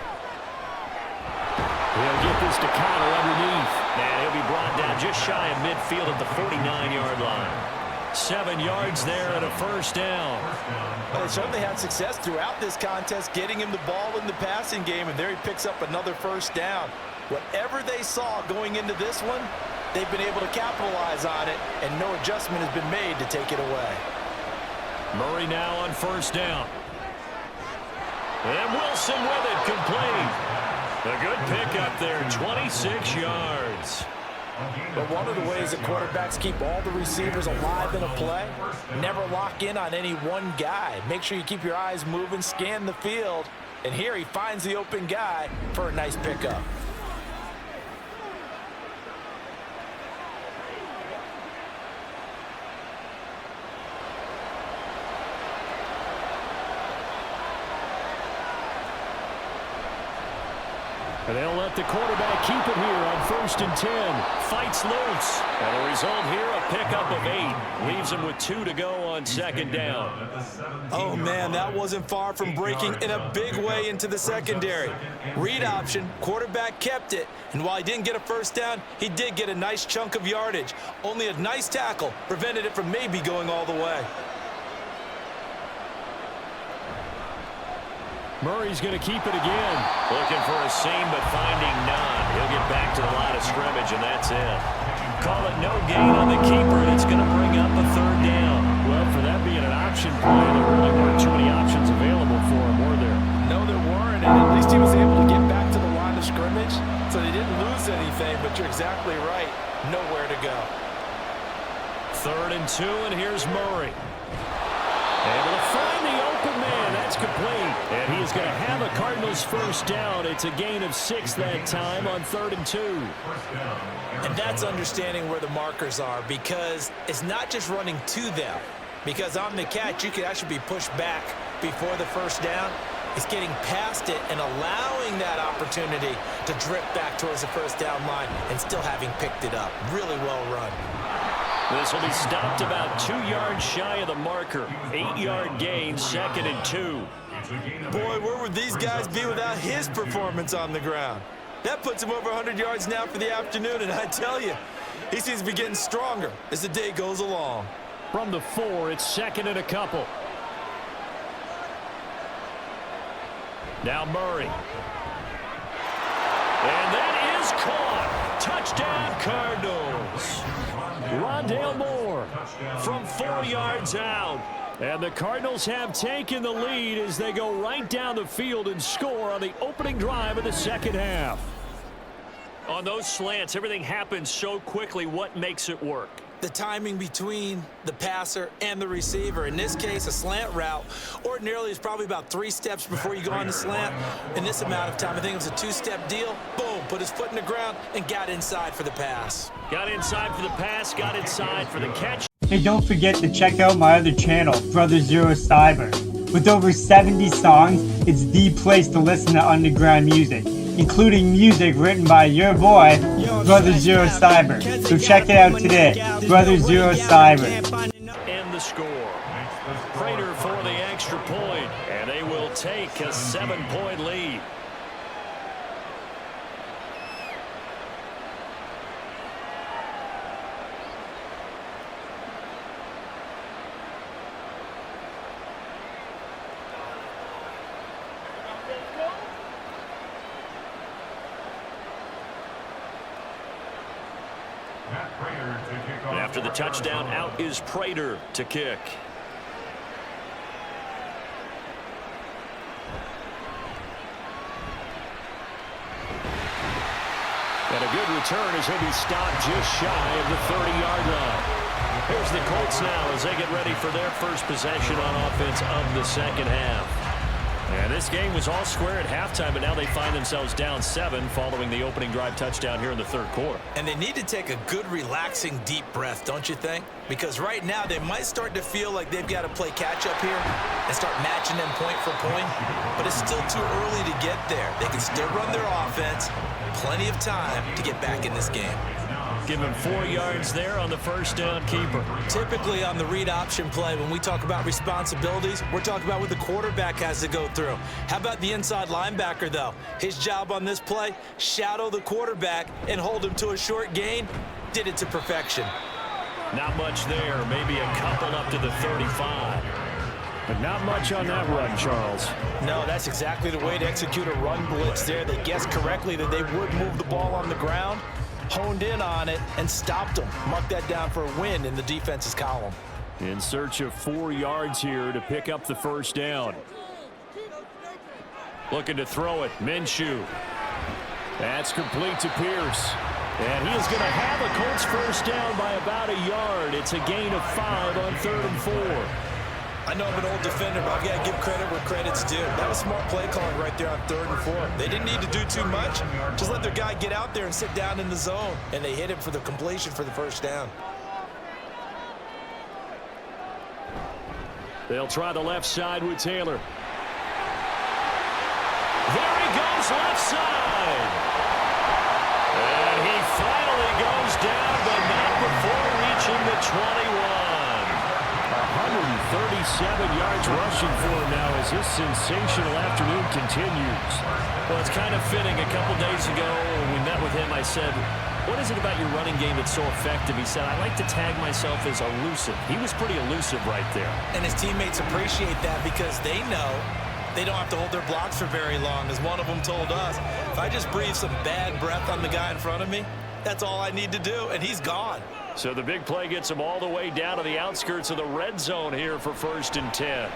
He'll get this to Connor underneath. And he'll be brought down just shy of midfield at the 49-yard line. 7 yards there and a first down. Well, they certainly had success throughout this contest, getting him the ball in the passing game, and there he picks up another first down. Whatever they saw going into this one, they've been able to capitalize on it, and no adjustment has been made to take it away. Murray now on first down. And Wilson with it, complete. A good pickup there, 26 yards. But one of the ways that quarterbacks keep all the receivers alive in a play, never lock in on any one guy. Make sure you keep your eyes moving, scan the field, and here he finds the open guy for a nice pickup. And they'll let the quarterback keep it here on 1st and 10. Fights loose. And the result here, a pickup of 8. Leaves him with 2 to go on second down. Oh, man, that wasn't far from breaking in a big way into the secondary. Read option, quarterback kept it. And while he didn't get a first down, he did get a nice chunk of yardage. Only a nice tackle prevented it from maybe going all the way. Murray's going to keep it again. Looking for a seam, but finding none. He'll get back to the line of scrimmage, and that's it. Call it no gain on the keeper, and it's going to bring up a third down. Well, for that being an option play, there really weren't too many options available for him, were there? No, there weren't, and at least he was able to get back to the line of scrimmage, so they didn't lose anything, but you're exactly right. Nowhere to go. 3rd and 2, and here's Murray. Able to find the open man. That's complete. And he is going to have a Cardinals first down. It's a gain of 6 that time on 3rd and 2. And that's understanding where the markers are, because it's not just running to them. Because on the catch, you could actually be pushed back before the first down. He's getting past it and allowing that opportunity to drift back towards the first down line and still having picked it up. Really well run. This will be stopped about 2 yards shy of the marker. 8-yard gain, 2nd and 2. Boy, where would these guys be without his performance on the ground? That puts him over 100 yards now for the afternoon, and I tell you, he seems to be getting stronger as the day goes along. From the 4, it's 2nd and a couple. Now Murray. And that is caught. Touchdown, Cardinals. Rondale Moore from 4 yards out. And the Cardinals have taken the lead as they go right down the field and score on the opening drive of the second half. On those slants, everything happens so quickly. What makes it work? The timing between the passer and the receiver. In this case, a slant route ordinarily is probably about 3 steps before you go on the slant. In this amount of time, I think it was a 2-step deal. Boom, put his foot in the ground and got inside for the pass. Got inside for the pass, got inside for the catch. Hey, don't forget to check out my other channel, Brother Zero Cyber. With over 70 songs, it's the place to listen to underground music, including music written by your boy, Brother Zero Cyber. So check it out today, Brother Zero Cyber. And the score. Prater for the extra point, and they will take a 7-point lead. After the touchdown, out is Prater to kick. And a good return as he'll be stopped just shy of the 30-yard line. Here's the Colts now as they get ready for their first possession on offense of the second half. And this game was all square at halftime, but now they find themselves down 7 following the opening drive touchdown here in the third quarter. And they need to take a good, relaxing, deep breath, don't you think? Because right now they might start to feel like they've got to play catch-up here and start matching them point for point. But it's still too early to get there. They can still run their offense. Plenty of time to get back in this game. Give him 4 yards there on the first down keeper. Typically on the read option play, when we talk about responsibilities, we're talking about what the quarterback has to go through. How about the inside linebacker, though? His job on this play, shadow the quarterback and hold him to a short gain. Did it to perfection. Not much there. Maybe a couple up to the 35. But not much on that run, Charles. No, that's exactly the way to execute a run blitz there. They guessed correctly that they would move the ball on the ground, honed in on it, and stopped them. Mark that down for a win in the defense's column. In search of 4 yards here to pick up the first down. Looking to throw it. Minshew. That's complete to Pierce. And he is going to have a Colts first down by about a yard. It's a gain of 5 on 3rd and 4. I know I'm an old defender, but I've got to give credit where credit's due. That was smart play calling right there on 3rd and 4. They didn't need to do too much. Just let their guy get out there and sit down in the zone. And they hit him for the completion for the first down. They'll try the left side with Taylor. There he goes, left side. And he finally goes down, but not before reaching the 21. 137 yards rushing for him now as this sensational afternoon continues. Well, it's kind of fitting. A couple days ago when we met with him, I said, what is it about your running game that's so effective? He said, I like to tag myself as elusive. He was pretty elusive right there. And his teammates appreciate that because they know they don't have to hold their blocks for very long. As one of them told us, if I just breathe some bad breath on the guy in front of me, that's all I need to do, and he's gone. So the big play gets him all the way down to the outskirts of the red zone here for 1st and 10.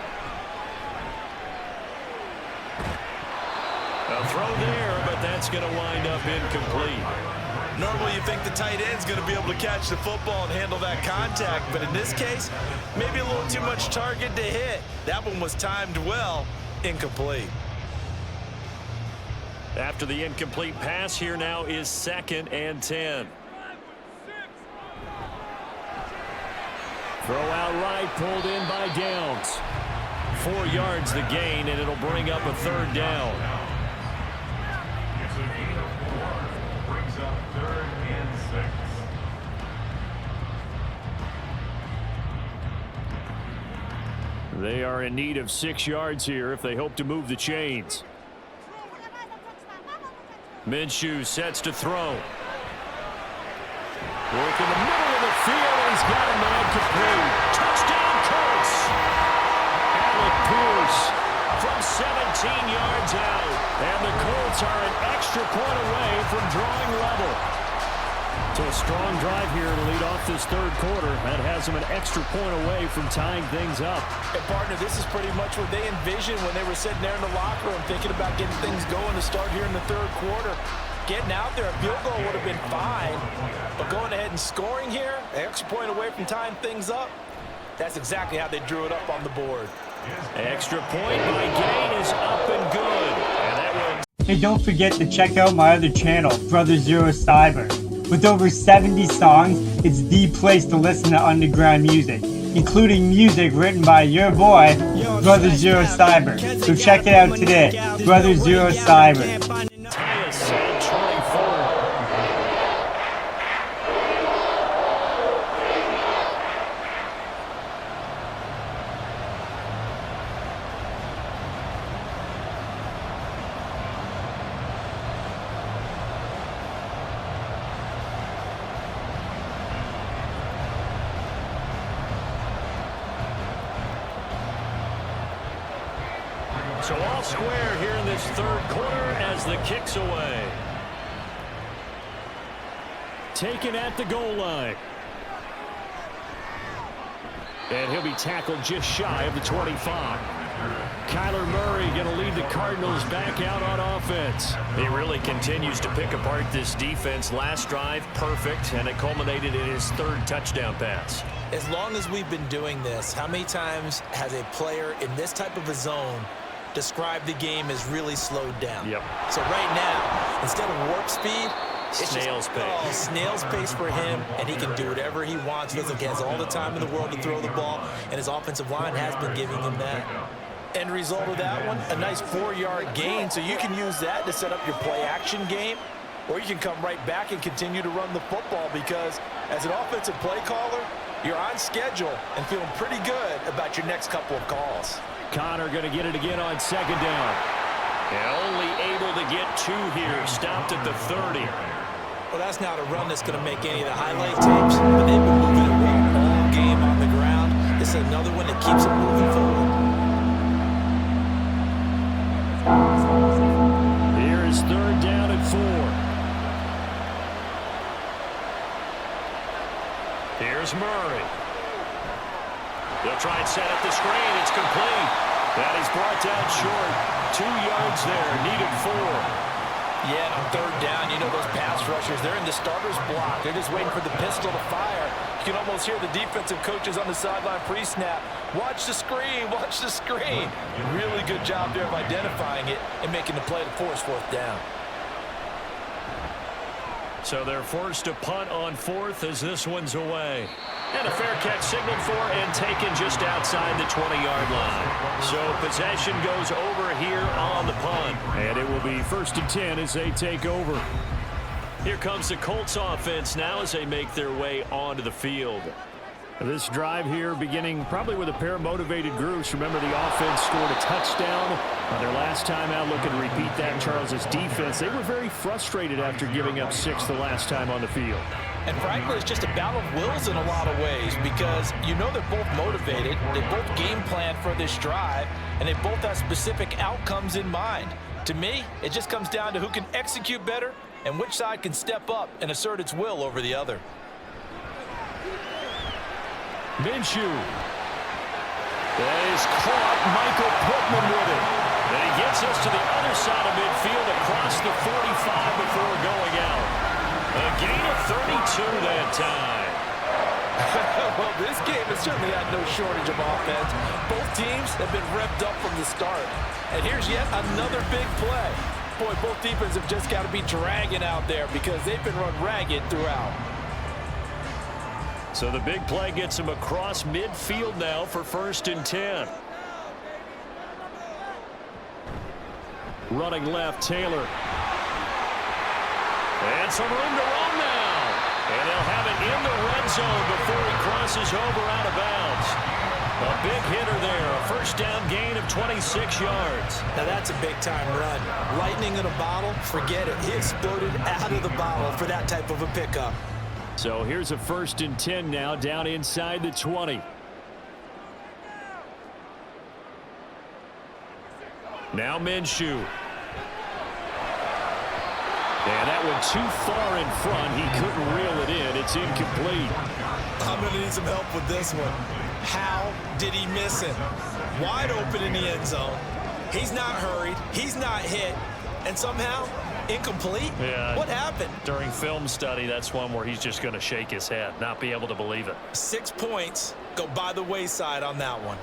A throw there, but that's going to wind up incomplete. Normally you think the tight end's going to be able to catch the football and handle that contact, but in this case, maybe a little too much target to hit. That one was timed well, incomplete. After the incomplete pass, here now is 2nd and 10. Throw out right, pulled in by Downs. 4 yards the gain, and it'll bring up a third down. It's a gain of 4. Brings up 3rd and 6. They are in need of 6 yards here if they hope to move the chains. Minshew sets to throw. Work in the middle of the field, and he's got a man complete. Touchdown, Colts! Alec Pierce from 17 yards out. And the Colts are an extra point away from drawing level. So a strong drive here to lead off this third quarter. That has them an extra point away from tying things up. And partner, this is pretty much what they envisioned when they were sitting there in the locker room thinking about getting things going to start here in the third quarter. Getting out there, a field goal would have been fine. But going ahead and scoring here, an extra point away from tying things up, that's exactly how they drew it up on the board. Extra point by Gain is up and good. And that will... Hey, don't forget to check out my other channel, Brother Zero Cyber. With over 70 songs, it's the place to listen to underground music, including music written by your boy, Brother Zero Cyber. So check it out today, Brother Zero Cyber. So all square here in this third quarter as the kick's away. Taken at the goal line. And he'll be tackled just shy of the 25. Kyler Murray going to lead the Cardinals back out on offense. He really continues to pick apart this defense. Last drive, perfect, and it culminated in his third touchdown pass. As long as we've been doing this, how many times has a player in this type of a zone described the game as really slowed down? Yep. So right now, instead of warp speed, it's snail's pace. Oh, snail's pace for him, and he can do whatever he wants. He has all the time in the world to throw the ball, and his offensive line has been giving him that. End result of that one, a nice 4-yard gain, so you can use that to set up your play-action game, or you can come right back and continue to run the football because as an offensive play caller, you're on schedule and feeling pretty good about your next couple of calls. Connor going to get it again on second down. And only able to get 2 here. Stopped at the 30. Well, that's not a run that's going to make any of the highlight tapes, but they've been moving it well all game on the ground. This is another one that keeps it moving forward. Here is third down at 4. Here's Murray. They'll try and set up the screen. It's complete. That is brought down short. 2 yards there. Needed 4. Yeah, on third down, you know those pass rushers, they're in the starter's block. They're just waiting for the pistol to fire. You can almost hear the defensive coaches on the sideline pre-snap. Watch the screen, watch the screen. Really good job there of identifying it and making the play to force fourth down. So they're forced to punt on 4th as this one's away. And a fair catch signaled for and taken just outside the 20-yard line. So possession goes over here on the punt. And it will be 1st and 10 as they take over. Here comes the Colts offense now as they make their way onto the field. This drive here beginning probably with a pair of motivated groups. Remember, the offense scored a touchdown on their last time out. Looking to repeat that. Charles's defense, they were very frustrated after giving up 6 the last time on the field. And frankly, it's just a battle of wills in a lot of ways because you know they're both motivated. They both game plan for this drive, and they both have specific outcomes in mind. To me, it just comes down to who can execute better and which side can step up and assert its will over the other. Minshew. That is caught. Michael Pittman with it. And he gets us to the other side of midfield across the 45 before going out. A gain of 32 that time. Well, this game has certainly had no shortage of offense. Both teams have been revved up from the start. And here's yet another big play. Boy, both defenses have just got to be dragging out there because they've been run ragged throughout. So the big play gets him across midfield now for 1st and 10. Running left, Taylor. And some room to run now. And they'll have it in the red zone before he crosses over out of bounds. A big hitter there. A first down gain of 26 yards. Now that's a big-time run. Lightning in a bottle, forget it. He exploded out of the bottle for that type of a pickup. So here's a 1st and 10 now, down inside the 20. Now Minshew. And that one too far in front. He couldn't reel it in. It's incomplete. I'm going to need some help with this one. How did he miss it? Wide open in the end zone. He's not hurried. He's not hit. And somehow, incomplete? Yeah. What happened? During film study, that's one where he's just going to shake his head, not be able to believe it. 6 points go by the wayside on that one.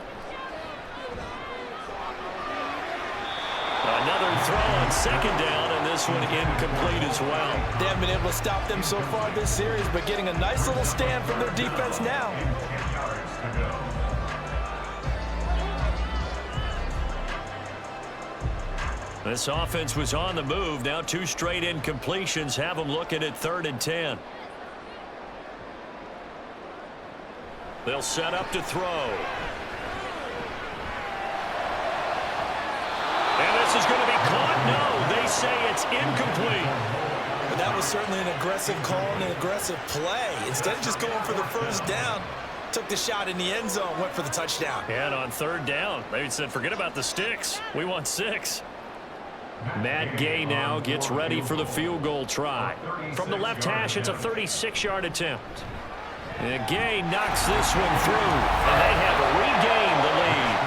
Another throw on 2nd down, and this one incomplete as well. They haven't been able to stop them so far this series, but getting a nice little stand from their defense now. This offense was on the move. Now 2 straight incompletions have them looking at 3rd and 10. They'll set up to throw. And this is going to be caught. No, they say it's incomplete. But that was certainly an aggressive call and an aggressive play. Instead of just going for the first down, took the shot in the end zone, went for the touchdown. And on 3rd down, they said, forget about the sticks. We want 6. Matt Gay now gets ready for the field goal try. From the left hash, it's a 36-yard attempt. And Gay knocks this one through, and they have regained the lead.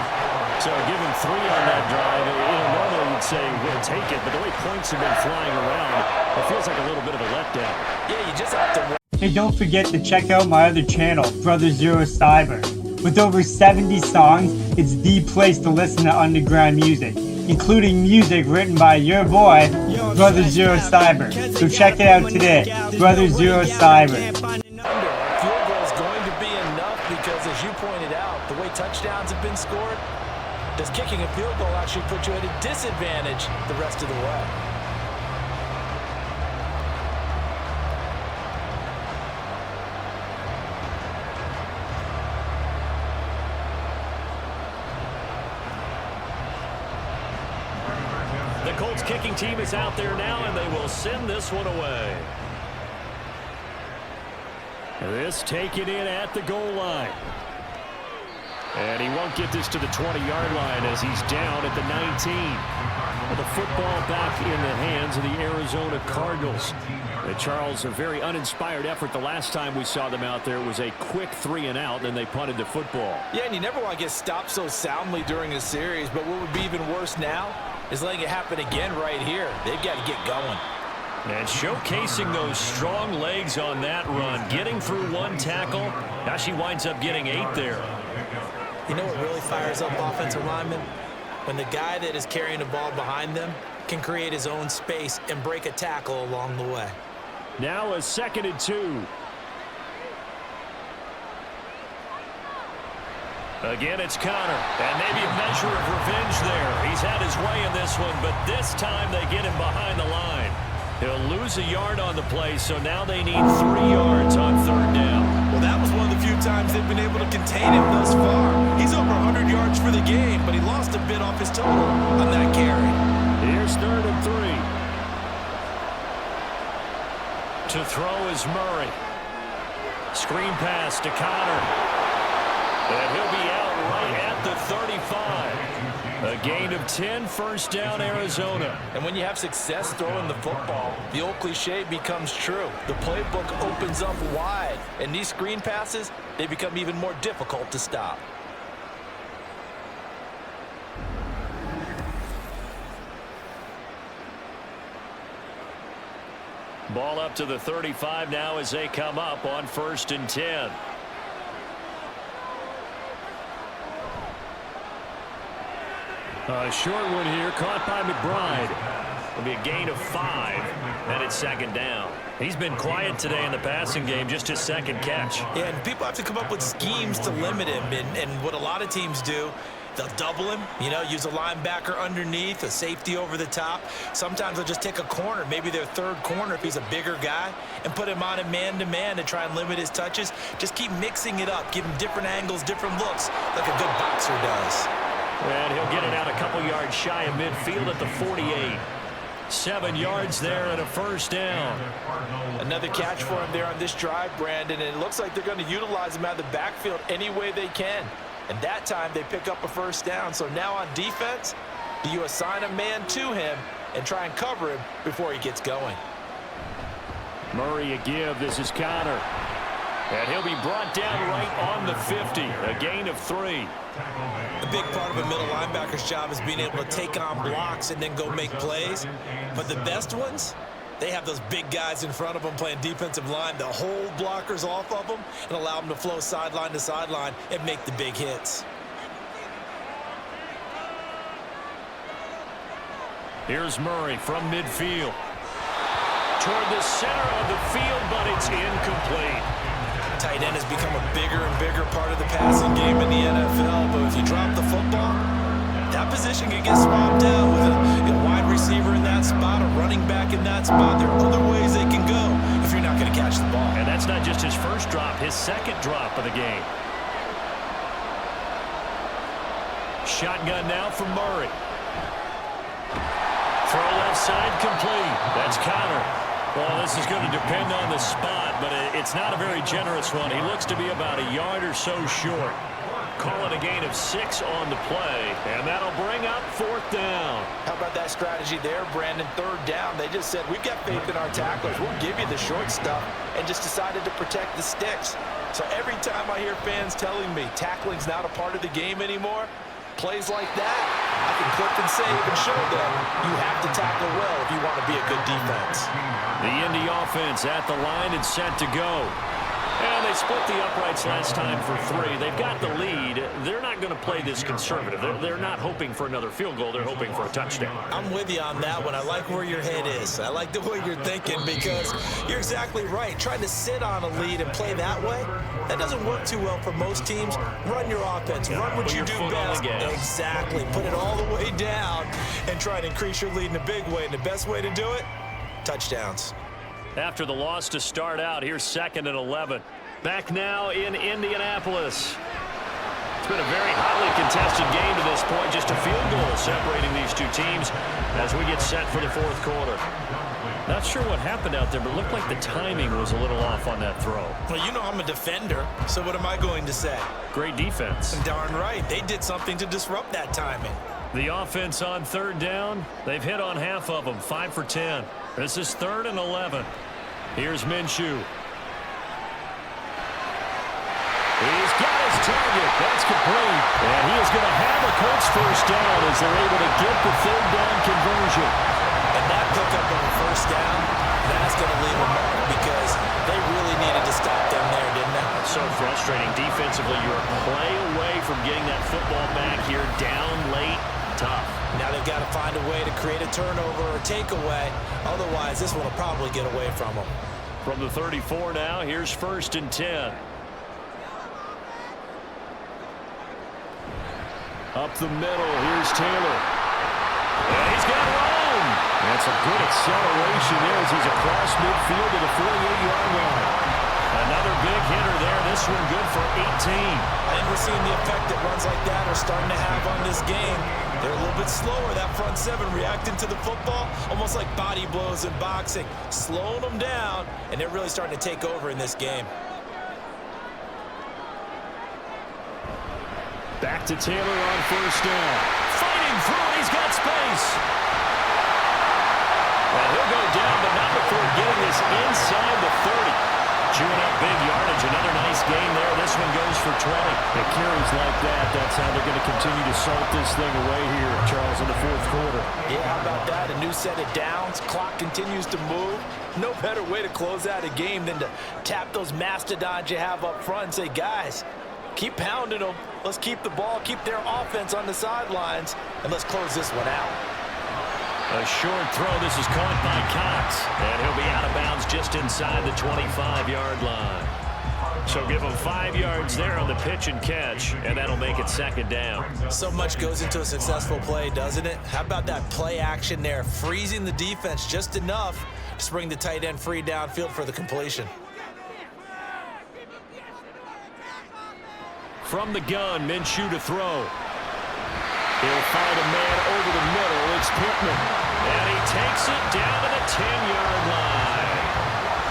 So given 3 on that drive, normally you'd say we'll take it, but the way points have been flying around, it feels like a little bit of a letdown. Yeah, you just have to... Hey, don't forget to check out my other channel, Brother Zero Cyber. With over 70 songs, it's the place to listen to underground music, including music written by your boy, Brother Zero Cyber. So check it out today, Brother Zero Cyber. Field goal is going to be enough because, as you pointed out, the way touchdowns have been scored, does kicking a field goal actually put you at a disadvantage the rest of the way? The Colts kicking team is out there now, and they will send this one away. This taken in at the goal line. And he won't get this to the 20-yard line as he's down at the 19. Well, the football back in the hands of the Arizona Cardinals. Charles, a very uninspired effort the last time we saw them out there. It was a quick 3-and-out, and they punted the football. Yeah, and you never want to get stopped so soundly during a series, but what would be even worse now is letting it happen again right here. They've got to get going. And showcasing those strong legs on that run, getting through 1 tackle. Now she winds up getting 8 there. You know what really fires up offensive linemen? When the guy that is carrying the ball behind them can create his own space and break a tackle along the way. Now a 2nd and 2. Again, it's Connor. And maybe a measure of revenge there. He's had his way in this one, but this time they get him behind the line. He'll lose a yard on the play, so now they need 3 yards on 3rd down. Well, that was one of the few times they've been able to contain him thus far. He's over 100 yards for the game, but he lost a bit off his total on that carry. Here's 3rd and 3. To throw is Murray. Screen pass to Connor. And he'll be out right at the 35. A gain of 10, first down, Arizona. And when you have success throwing the football, the old cliche becomes true. The playbook opens up wide, and these screen passes, they become even more difficult to stop. Ball up to the 35 now as they come up on 1st and 10. A short one here, caught by McBride. It'll be a gain of 5, and it's 2nd down. He's been quiet today in the passing game, just his 2nd catch. Yeah, and people have to come up with schemes to limit him, and what a lot of teams do They'll double him, use a linebacker underneath, a safety over the top. Sometimes they'll just take a corner, maybe their third corner if he's a bigger guy, and put him on a man-to-man to try and limit his touches. Just keep mixing it up, give him different angles, different looks, like a good boxer does. And he'll get it out a couple yards shy of midfield at the 48. 7 yards there and a first down. Another catch for him there on this drive, Brandon, and it looks like they're going to utilize him out of the backfield any way they can. And that time they pick up a first down. So now on defense, do you assign a man to him and try and cover him before he gets going? Murray a give. This is Connor. And he'll be brought down right on the 50. A gain of 3. A big part of a middle linebacker's job is being able to take on blocks and then go make plays. But the best ones, they have those big guys in front of them playing defensive line. They'll hold blockers off of them and allow them to flow sideline to sideline and make the big hits. Here's Murray from midfield. Toward the center of the field, but it's incomplete. Tight end has become a bigger and bigger part of the passing game in the NFL, but if you drop the football, that position can get swapped out with a wide receiver in that spot, a running back in that spot. There are other ways they can go if you're not going to catch the ball. And that's not just his first drop, his second drop of the game. Shotgun now for Murray. Throw left side complete. That's Connor. Well, this is going to depend on the spot, but it's not a very generous one. He looks to be about a yard or so short. Call it a gain of 6 on the play, and that'll bring up 4th down. How about that strategy there, Brandon? 3rd down. They just said, we've got faith in our tacklers. We'll give you the short stuff, and just decided to protect the sticks. So every time I hear fans telling me tackling's not a part of the game anymore, plays like that, I can clip and save and show them you have to tackle well if you want to be a good defense. The Indy offense at the line and set to go. And they split the uprights last time for 3. They've got the lead. They're not going to play this conservative. They're not hoping for another field goal. They're hoping for a touchdown. I'm with you on that one. I like where your head is. I like the way you're thinking because you're exactly right. Trying to sit on a lead and play that way, that doesn't work too well for most teams. Run your offense. Run what you do best. Exactly. Put it all the way down and try to increase your lead in a big way. And the best way to do it, touchdowns. After the loss to start out, here's 2nd and 11. Back now in Indianapolis. It's been a very hotly contested game to this point. Just a field goal separating these two teams as we get set for the 4th quarter. Not sure what happened out there, but it looked like the timing was a little off on that throw. Well, you know I'm a defender, so what am I going to say? Great defense. Darn right. They did something to disrupt that timing. The offense on 3rd down. They've hit on half of them, 5 for 10. This is 3rd and 11. Here's Minshew. He's got his target. That's complete. And he is going to have a Colts first down as they're able to get the 3rd down conversion. And that pickup of a first down, that's going to leave a mark because they really needed to stop them there, didn't they? So frustrating. Defensively, you're a play away from getting that football back here down late. Tough. Now they've got to find a way to create a turnover or takeaway. Otherwise, this one will probably get away from them. From the 34 now, here's 1st and 10. Up the middle, here's Taylor. And he's got room. That's a good acceleration there as he's across midfield to the 48-yard line. Another big hitter there. This one good for 18. I think we're seeing the effect that runs like that are starting to have on this game. They're a little bit slower, that front 7, reacting to the football, almost like body blows in boxing, slowing them down, and they're really starting to take over in this game. Back to Taylor on 1st down. Fighting through, he's got space. And he'll go down, but not before getting this inside the 30. Chewing up big yardage. Another nice gain there. This one goes for 20. It carries like that. That's how they're going to continue to salt this thing away here, Charles, in the 4th quarter. Yeah, how about that? A new set of downs. Clock continues to move. No better way to close out a game than to tap those mastodons you have up front and say, guys, keep pounding them. Let's keep the ball, keep their offense on the sidelines, and let's close this one out. A short throw. This is caught by Cox. And he'll be out of bounds just inside the 25-yard line. So give him 5 yards there on the pitch and catch, and that'll make it second down. So much goes into a successful play, doesn't it? How about that play action there, freezing the defense just enough to bring the tight end free downfield for the completion. From the gun, Minshew to throw. He'll find a man over the middle. It's Pittman. And he takes it down to the 10-yard line.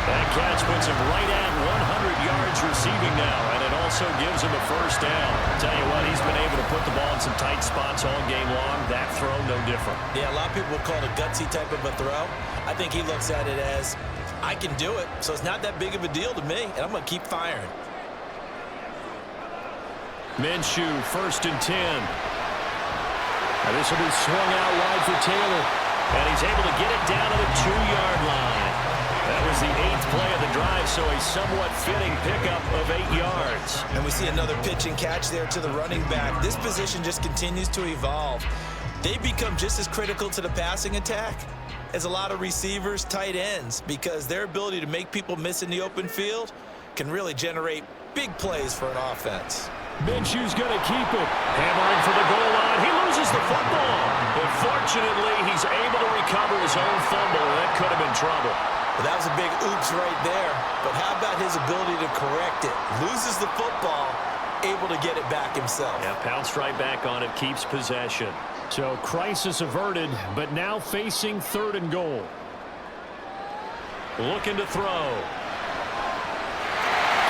That catch puts him right at 100 yards receiving now, and it also gives him a first down. Tell you what, he's been able to put the ball in some tight spots all game long. That throw, no different. Yeah, a lot of people will call it a gutsy type of a throw. I think he looks at it as, I can do it, so it's not that big of a deal to me, and I'm going to keep firing. Minshew, 1st and 10. And this will be swung out wide for Taylor. And he's able to get it down to the 2-yard line. That was the 8th play of the drive, so a somewhat fitting pickup of 8 yards. And we see another pitch and catch there to the running back. This position just continues to evolve. They become just as critical to the passing attack as a lot of receivers, tight ends, because their ability to make people miss in the open field can really generate big plays for an offense. Minshew's going to keep it. Hammering for the goal line. He loses the football. But fortunately, he's able to recover his own fumble, and that could have been trouble. Well, that was a big oops right there. But how about his ability to correct it? Loses the football, able to get it back himself. Yeah, pounced right back on it, keeps possession. So crisis averted, but now facing 3rd and goal. Looking to throw.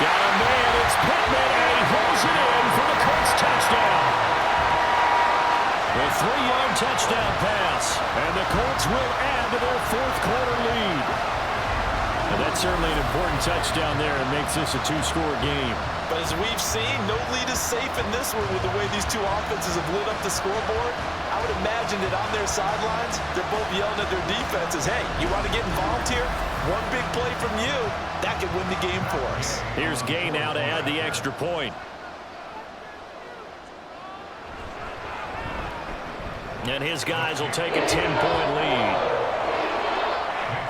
Got a man, it's Pittman, and he pulls it in for the Colts touchdown. A 3-yard touchdown pass, and the Colts will add to their 4th quarter lead. And that's certainly an important touchdown there and makes this a 2-score game. But as we've seen, no lead is safe in this one with the way these two offenses have lit up the scoreboard. I would imagine that on their sidelines, they're both yelling at their defenses, hey, you want to get involved here? One big play from you, that could win the game for us. Here's Gay now to add the extra point. And his guys will take a 10-point lead.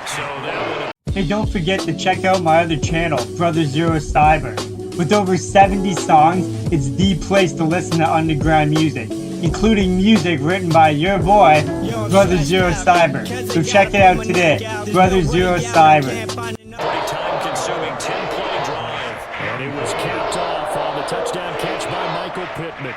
So that would... Hey, don't forget to check out my other channel, Brother Zero Cyber. With over 70 songs, it's the place to listen to underground music, including music written by your boy, Brother Zero Cyber. So check it out today, Brother Zero Cyber. Pretty time-consuming 10-play drive. And it was capped off on the touchdown catch by Michael Pittman.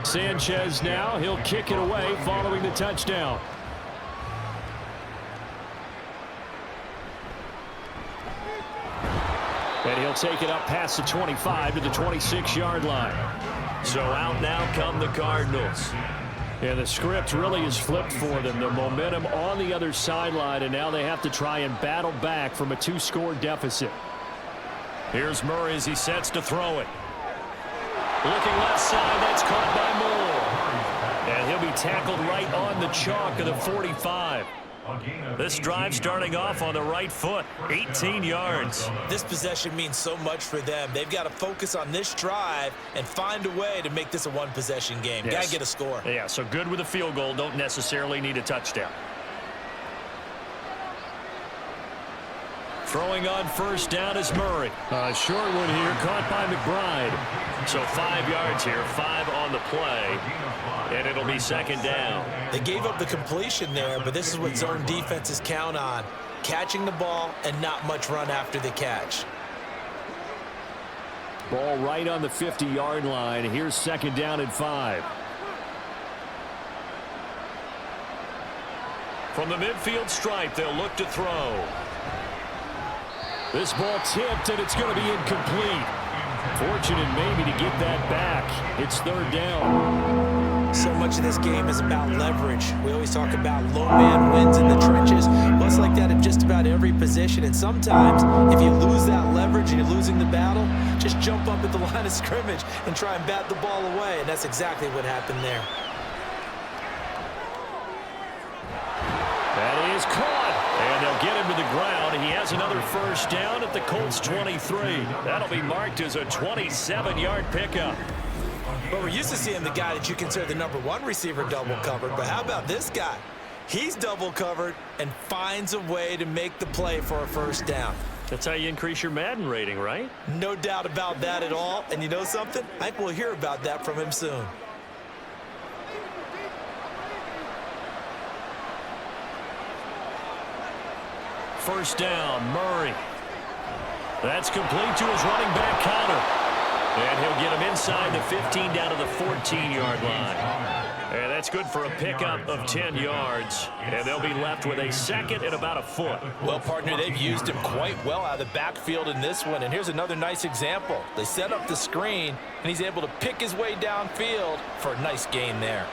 Sanchez now, he'll kick it away following the touchdown. And he'll take it up past the 25 to the 26-yard line. So out now come the Cardinals. And the script really is flipped for them. The momentum on the other sideline, and now they have to try and battle back from a 2-score deficit. Here's Murray as he sets to throw it. Looking left side, that's caught by Moore. And he'll be tackled right on the chalk of the 45. This drive starting off on the right foot, 18 yards. This possession means so much for them. They've got to focus on this drive and find a way to make this a one-possession game. Yes. Got to get a score. Yeah, so good with a field goal, don't necessarily need a touchdown. Throwing on first down is Murray. Short one here, caught by McBride. So 5 yards here, 5 on the play, and it'll be second down. They gave up the completion there, but this is what zone defenses count on. Catching the ball and not much run after the catch. Ball right on the 50-yard line. Here's second down and 5. From the midfield stripe, they'll look to throw. This ball tipped, and it's going to be incomplete. Fortunate maybe to get that back. It's third down. So much of this game is about leverage. We always talk about low man wins in the trenches. Well, it's like that in just about every position. And sometimes, if you lose that leverage and you're losing the battle, just jump up at the line of scrimmage and try and bat the ball away. And that's exactly what happened there. That is caught. And they'll get him to the ground. He has another first down at the Colts 23. That'll be marked as a 27-yard pickup. But we're used to seeing the guy that you consider the #1 receiver double covered. But how about this guy? He's double covered and finds a way to make the play for a first down. That's how you increase your Madden rating, right? No doubt about that at all. And you know something? I think we'll hear about that from him soon. First down, Murray. That's complete to his running back, Connor. And he'll get him inside the 15 down to the 14-yard line. And that's good for a pickup of 10 yards. And they'll be left with a second and about a foot. Well, partner, they've used him quite well out of the backfield in this one. And here's another nice example. They set up the screen, and he's able to pick his way downfield for a nice gain there.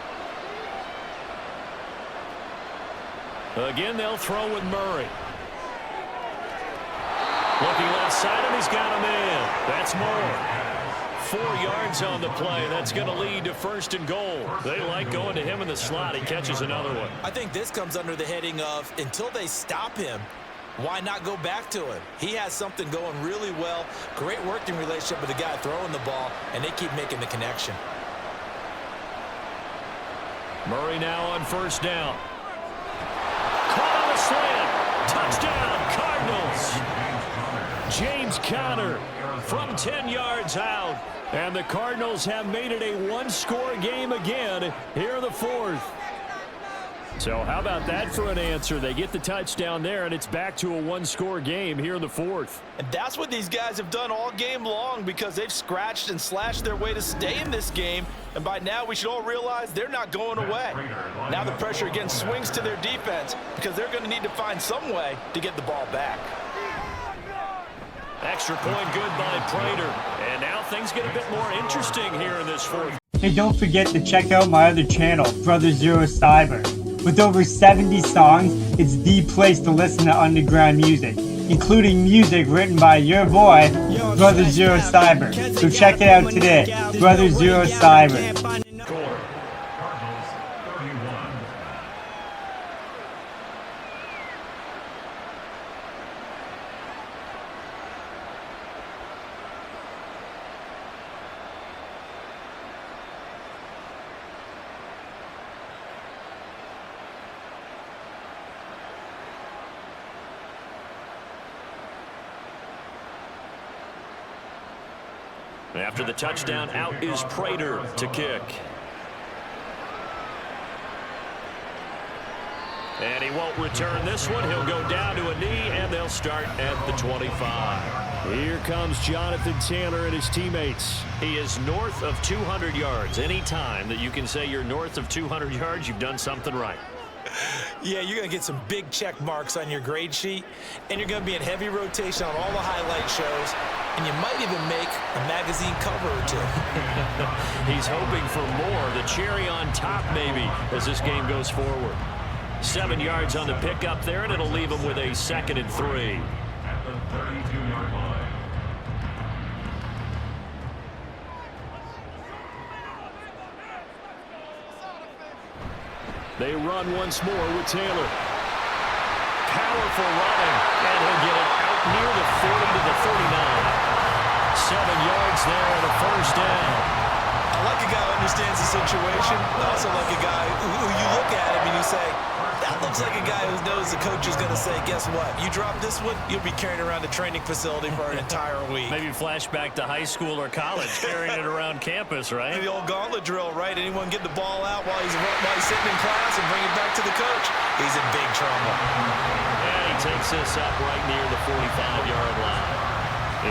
Again, they'll throw with Murray. Looking left side, and he's got him in. That's more. 4 yards on the play. That's going to lead to first and goal. They like going to him in the slot. He catches another one. I think this comes under the heading of until they stop him, why not go back to him? He has something going really well. Great working relationship with the guy throwing the ball, and they keep making the connection. Murray now on first down. Caught on a slant. Touchdown, Cardinals. James Conner from 10 yards out. And the Cardinals have made it a one-score game again here in the fourth. So how about that for an answer? They get the touchdown there, and it's back to a one-score game here in the fourth. And that's what these guys have done all game long because they've scratched and slashed their way to stay in this game. And by now, we should all realize they're not going away. Now the pressure again swings to their defense because they're going to need to find some way to get the ball back. Extra point good by Prater. And now things get a bit more interesting here in this fourth. Hey, don't forget to check out my other channel, Brother Zero Cyber. With over 70 songs, it's the place to listen to underground music, including music written by your boy, Brother Zero Cyber. So check it out today, Brother Zero Cyber. Cardinals 31. After the touchdown, out is Prater to kick. And he won't return this one. He'll go down to a knee, and they'll start at the 25. Here comes Jonathan Taylor and his teammates. He is north of 200 yards. Any time that you can say you're north of 200 yards, you've done something right. Yeah, you're going to get some big check marks on your grade sheet, and you're going to be in heavy rotation on all the highlight shows, and you might even make a magazine cover or two. He's hoping for more, the cherry on top maybe, as this game goes forward. 7 yards on the pickup there, and it'll leave him with a 2nd and 3. At the 32-yard line. They run once more with Taylor. Powerful running, and he'll get it out near the 40 to the 39. 7 yards there and a first down. I like a guy who understands the situation. I also like a guy who you look at him and you say, that looks like a guy who knows the coach is going to say, guess what? You drop this one, you'll be carrying around the training facility for an entire week. Maybe flashback to high school or college, carrying it around campus, right? The old gauntlet drill, right? Anyone get the ball out while he's sitting in class and bring it back to the coach? He's in big trouble. And he takes this up right near the 45-yard line.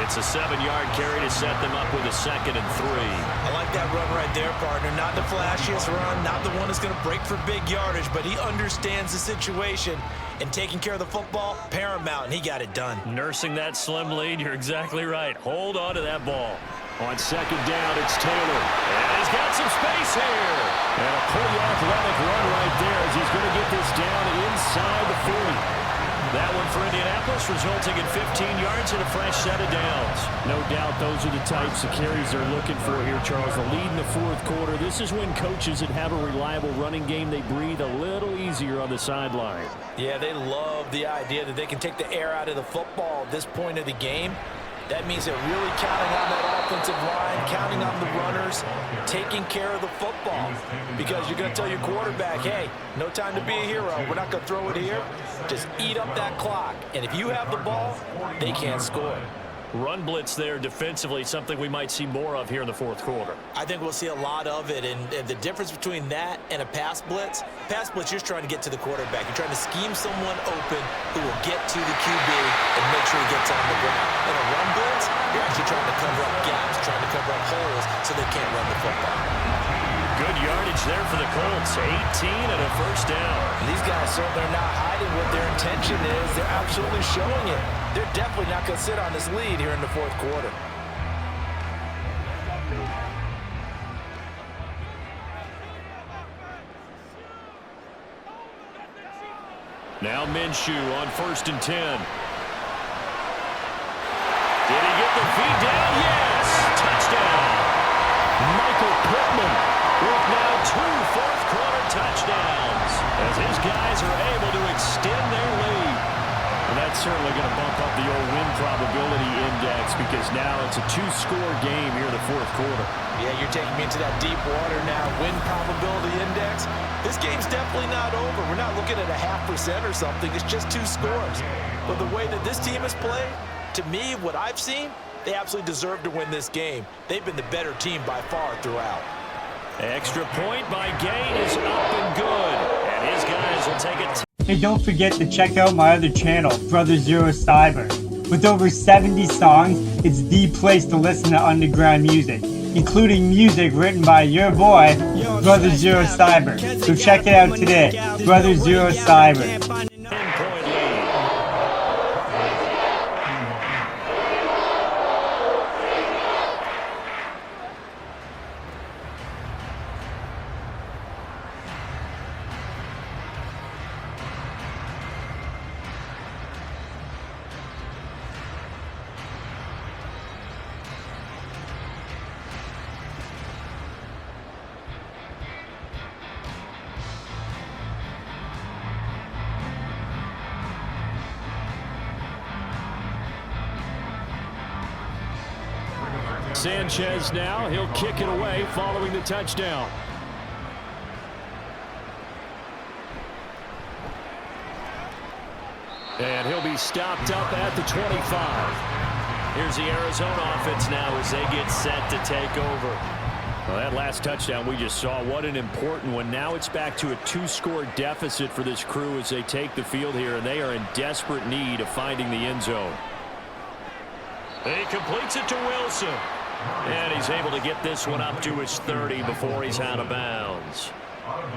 It's a 7-yard carry to set them up with a 2nd and 3. I like that run right there, partner. Not the flashiest run, not the one that's going to break for big yardage, but he understands the situation, and taking care of the football, paramount, and he got it done. Nursing that slim lead, you're exactly right. Hold on to that ball. On 2nd down, it's Taylor. And he's got some space here. And a pretty athletic run right there as he's going to get this down inside the 40. That one for Indianapolis, resulting in 15 yards and a fresh set of downs. No doubt those are the types of carries they're looking for here, Charles. The lead in the fourth quarter. This is when coaches that have a reliable running game, they breathe a little easier on the sideline. Yeah, they love the idea that they can take the air out of the football at this point of the game. That means they're really counting on that offensive line, counting on the runners, taking care of the football. Because you're going to tell your quarterback, hey, no time to be a hero. We're not going to throw it here. Just eat up that clock. And if you have the ball, they can't score. Run blitz there defensively, something we might see more of here in the fourth quarter. I think we'll see a lot of it, and the difference between that and a pass blitz, you're just trying to get to the quarterback. You're trying to scheme someone open who will get to the QB and make sure he gets on the ground. In a run blitz, you're actually trying to cover up gaps, trying to cover up holes so they can't run the football. Good yardage there for the Colts. 18 and a first down. And these guys certainly are not hiding what their intention is. They're absolutely showing it. They're definitely not going to sit on this lead here in the fourth quarter. Now Minshew on 1st and 10. Did he get the feed down? Yes! Touchdown! Michael Pittman with now 2 fourth-quarter touchdowns as his guys are able to extend their lead. And that's certainly going to bump up the old win probability index because now it's a 2-score game here in the fourth quarter. Yeah, you're taking me into that deep water now. Win probability index. This game's definitely not over. We're not looking at a 0.5% or something. It's just 2 scores. But the way that this team has played, to me, what I've seen, they absolutely deserve to win this game. They've been the better team by far throughout. Extra point by Gain is up and good. And his guys will take it. Hey, don't forget to check out my other channel, Brother Zero Cyber. With over 70 songs, it's the place to listen to underground music, including music written by your boy, Brother Zero Cyber. So check it out today, Brother Zero Cyber. Sanchez now, he'll kick it away following the touchdown. And he'll be stopped up at the 25. Here's the Arizona offense now as they get set to take over. Well, that last touchdown we just saw, what an important one. Now it's back to a 2-score deficit for this crew as they take the field here, and they are in desperate need of finding the end zone. He completes it to Wilson. And he's able to get this one up to his 30 before he's out of bounds.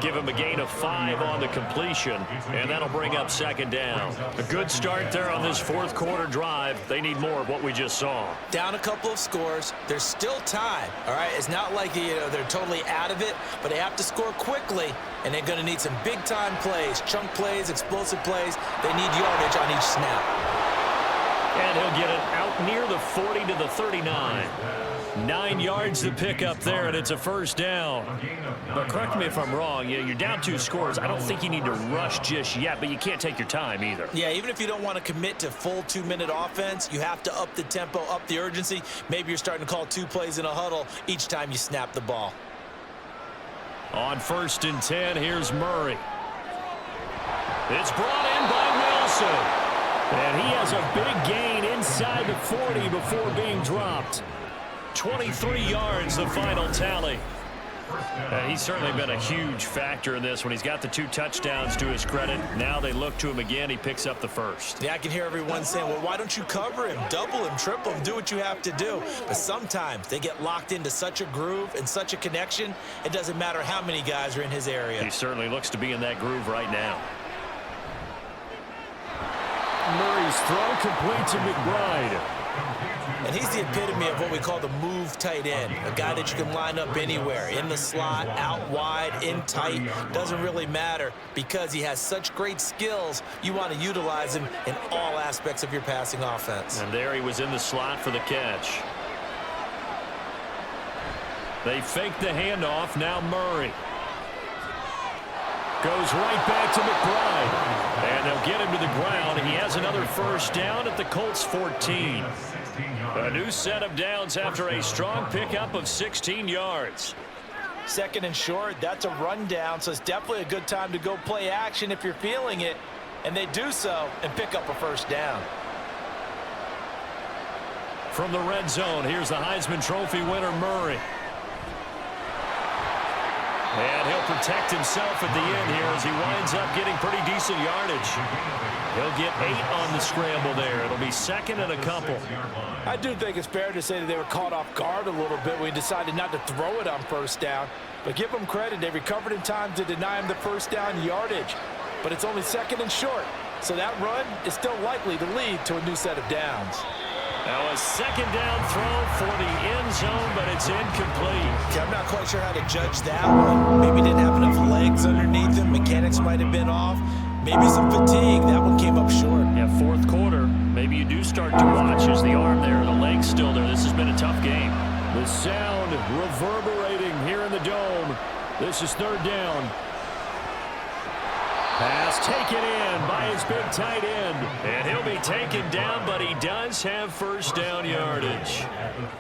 Give him a gain of 5 on the completion, and that'll bring up 2nd down. A good start there on this fourth quarter drive. They need more of what we just saw. Down a couple of scores. There's still time, all right? It's not like they're totally out of it, but they have to score quickly, and they're going to need some big-time plays, chunk plays, explosive plays. They need yardage on each snap. And he'll get it out near the 40 to the 39. 9 yards to pick up there, and it's a first down. But correct me if I'm wrong, you're down 2 scores. I don't think you need to rush just yet, but you can't take your time either. Yeah, even if you don't want to commit to full 2-minute offense, you have to up the tempo, up the urgency. Maybe you're starting to call 2 plays in a huddle each time you snap the ball. On 1st and 10, here's Murray. It's brought in by Wilson. And he has a big gain inside the 40 before being dropped. 23 yards, the final tally. He's certainly been a huge factor in this when he's got the 2 touchdowns to his credit. Now they look to him again. He picks up the first. Yeah, I can hear everyone saying, well, why don't you cover him, double him, triple him, do what you have to do. But sometimes they get locked into such a groove and such a connection, it doesn't matter how many guys are in his area. He certainly looks to be in that groove right now. Murray's throw complete to McBride. And he's the epitome of what we call the move tight end, a guy that you can line up anywhere, in the slot, out wide, in tight, doesn't really matter because he has such great skills. You want to utilize him in all aspects of your passing offense. And there he was in the slot for the catch. They fake the handoff. Now Murray goes right back to McBride. And they'll get him to the ground. He has another first down at the Colts 14. A new set of downs after a strong pickup of 16 yards. Second and short, that's a rundown, so it's definitely a good time to go play action if you're feeling it. And they do so and pick up a first down. From the red zone, here's the Heisman Trophy winner, Murray. And he'll protect himself at the end here as he winds up getting pretty decent yardage. He'll get 8 on the scramble there. It'll be second and a couple. I do think it's fair to say that they were caught off guard a little bit when he decided not to throw it on first down. But give them credit. They recovered in time to deny him the first down yardage. But it's only second and short. So that run is still likely to lead to a new set of downs. Now a second down throw for the end zone, but it's incomplete. Okay, I'm not quite sure how to judge that one. Maybe didn't have enough legs underneath him. Mechanics might have been off. Maybe some fatigue. That one came up short. Yeah, fourth quarter. Maybe you do start to watch as the arm there, the leg's still there. This has been a tough game. The sound reverberating here in the dome. This is third down. Pass taken in by his big tight end. And he'll be taken down, but he does have first down yardage.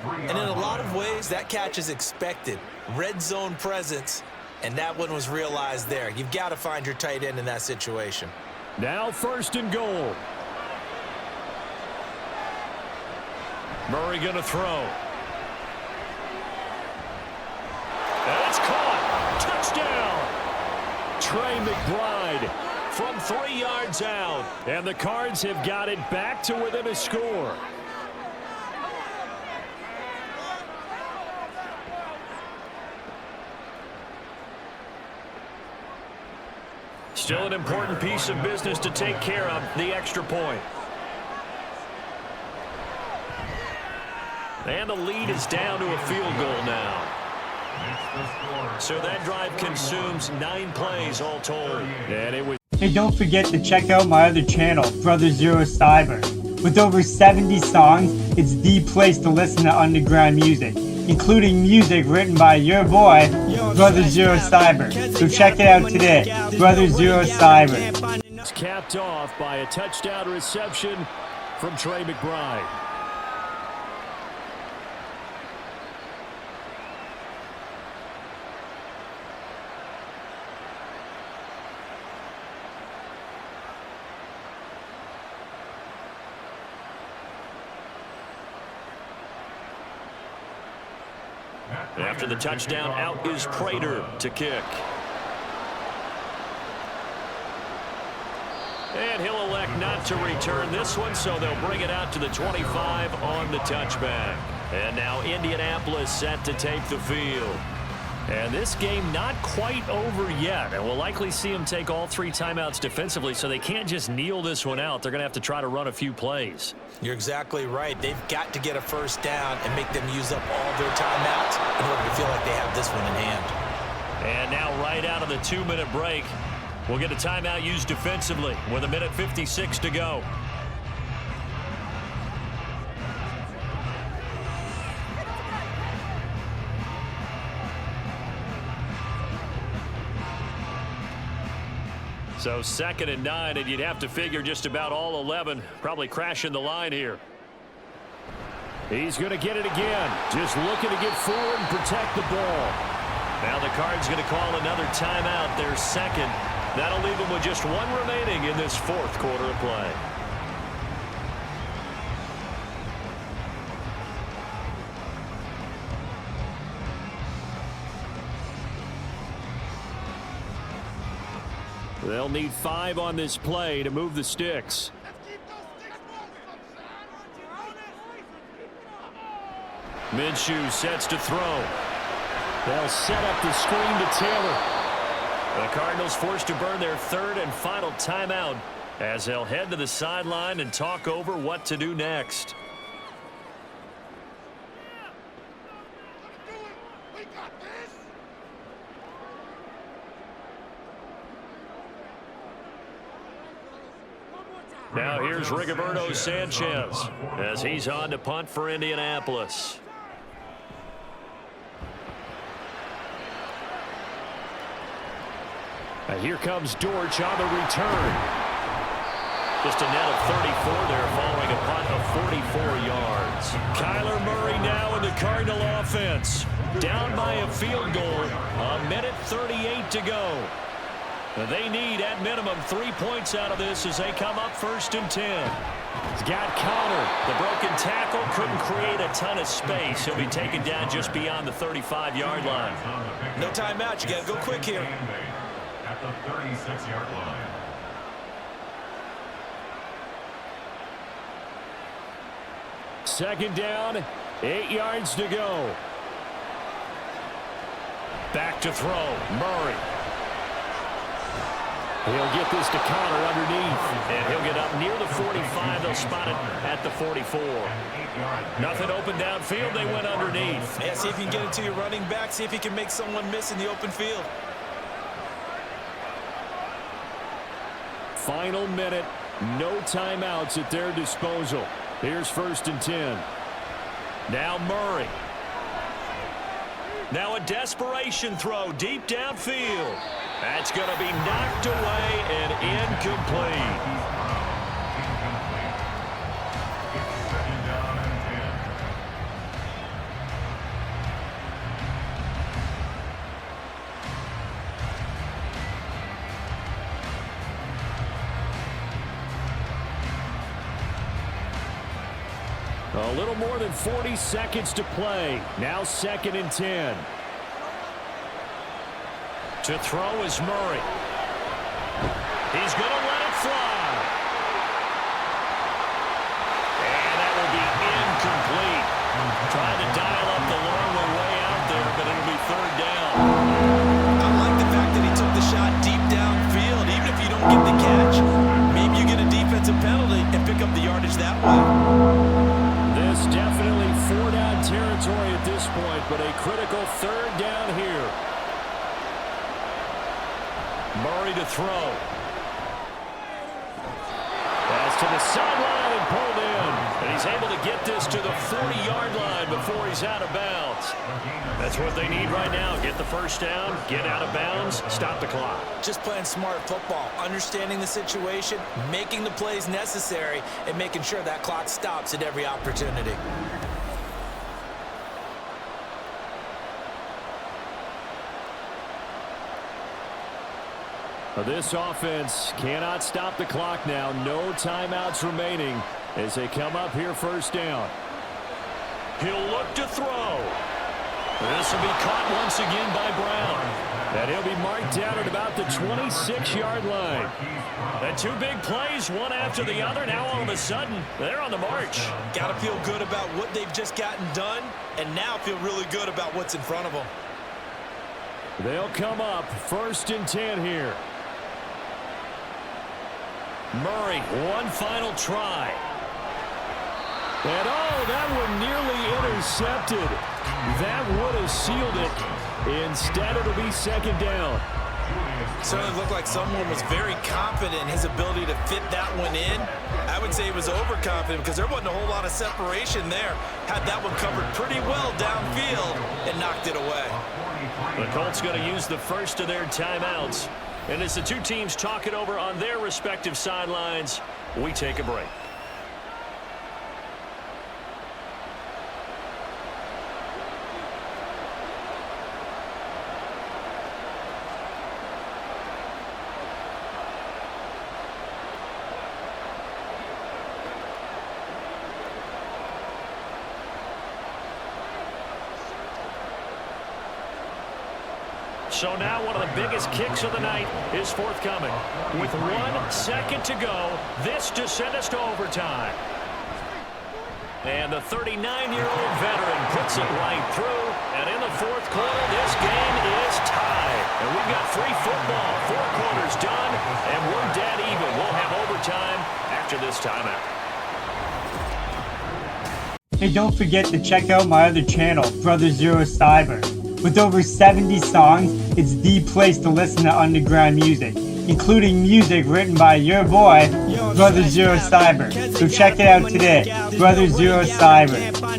And in a lot of ways, that catch is expected. Red zone presence, and that one was realized there. You've got to find your tight end in that situation. Now first and goal. Murray going to throw. That's caught. Touchdown. Trey McBride from 3 yards out. And the Cards have got it back to within a score. Still an important piece of business to take care of, the extra point. And the lead is down to a field goal now. So that drive consumes 9 plays all told. And it was. Hey, don't forget to check out my other channel, Brother Zero Cyber. With over 70 songs, it's the place to listen to underground music, including music written by your boy, Brother Zero Cyber. So check it out today, Brother Zero Cyber. It's capped off by a touchdown reception from Trey McBride. After the touchdown, out is Prater to kick. And he'll elect not to return this one, so they'll bring it out to the 25 on the touchback. And now Indianapolis set to take the field. And this game not quite over yet. And we'll likely see them take all 3 timeouts defensively, so they can't just kneel this one out. They're going to have to try to run a few plays. You're exactly right. They've got to get a first down and make them use up all their timeouts in order to feel like they have this one in hand. And now right out of the 2-minute break, we'll get a timeout used defensively with 1:56 to go. So 2nd and 9, and you'd have to figure just about all 11 probably crashing the line here. He's going to get it again. Just looking to get forward and protect the ball. Now the Cards going to call another timeout, their second. That'll leave them with just 1 remaining in this 4th quarter of play. They'll need 5 on this play to move the sticks. Minshew sets to throw. They'll set up the screen to Taylor. The Cardinals forced to burn their 3rd and final timeout as they'll head to the sideline and talk over what to do next. Now here's Rigoberto Sanchez as he's on to punt for Indianapolis. And here comes Dortch on the return. Just a net of 34 there following a punt of 44 yards. Kyler Murray now in the Cardinal offense. Down by a field goal. A minute 38 to go. They need, at minimum, 3 points out of this as they come up 1st and 10. He's got Connor. The broken tackle couldn't create a ton of space. He'll be taken down just beyond the 35-yard line. No timeout. You got to go quick here. At the 36-yard line. Second down, 8 yards to go. Back to throw, Murray. He'll get this to Connor underneath, and he'll get up near the 45. They'll spot it at the 44. Nothing open downfield. They went underneath. Yeah, see if you can get it to your running back. See if you can make someone miss in the open field. Final minute. No timeouts at their disposal. Here's 1st and 10. Now Murray. Now a desperation throw deep downfield. That's going to be knocked away and incomplete. Second down and 10. A little more than 40 seconds to play. Now 2nd and 10. To throw is Murray. He's going to let it fly. And that will be incomplete. Trying to dial up the long way out there, but it'll be 3rd down. I like the fact that he took the shot deep downfield. Even if you don't get the catch, maybe you get a defensive penalty and pick up the yardage that way. This definitely 4-down territory at this point, but a critical 3rd down here. Murray to throw. Pass to the sideline and pulled in. And he's able to get this to the 40-yard line before he's out of bounds. That's what they need right now. Get the 1st down, get out of bounds, stop the clock. Just playing smart football, understanding the situation, making the plays necessary, and making sure that clock stops at every opportunity. This offense cannot stop the clock now. No timeouts remaining as they come up here 1st down. He'll look to throw. This will be caught once again by Brown. And he'll be marked down at about the 26-yard line. And 2 big plays, one after the other. Now all of a sudden, they're on the march. Got to feel good about what they've just gotten done, and now feel really good about what's in front of them. They'll come up 1st and 10 here. Murray, one final try. And that one nearly intercepted. That would have sealed it. Instead, it'll be 2nd down. Certainly looked like someone was very confident in his ability to fit that one in. I would say he was overconfident because there wasn't a whole lot of separation there. Had that one covered pretty well downfield and knocked it away. The Colts going to use the first of their timeouts. And as the 2 teams talk it over on their respective sidelines, we take a break. So now one of the biggest kicks of the night is forthcoming. With 1 second to go, this to send us to overtime. And the 39-year-old veteran puts it right through, And in the fourth quarter, this game is tied. And we've got free football. 4 quarters done, and we're dead even. We'll have overtime after this timeout. Hey, don't forget to check out my other channel, Brother Zero Cyber. With over 70 songs, it's the place to listen to underground music, including music written by your boy, Brother Zero Cyber. So check it out today, Brother Zero Cyber.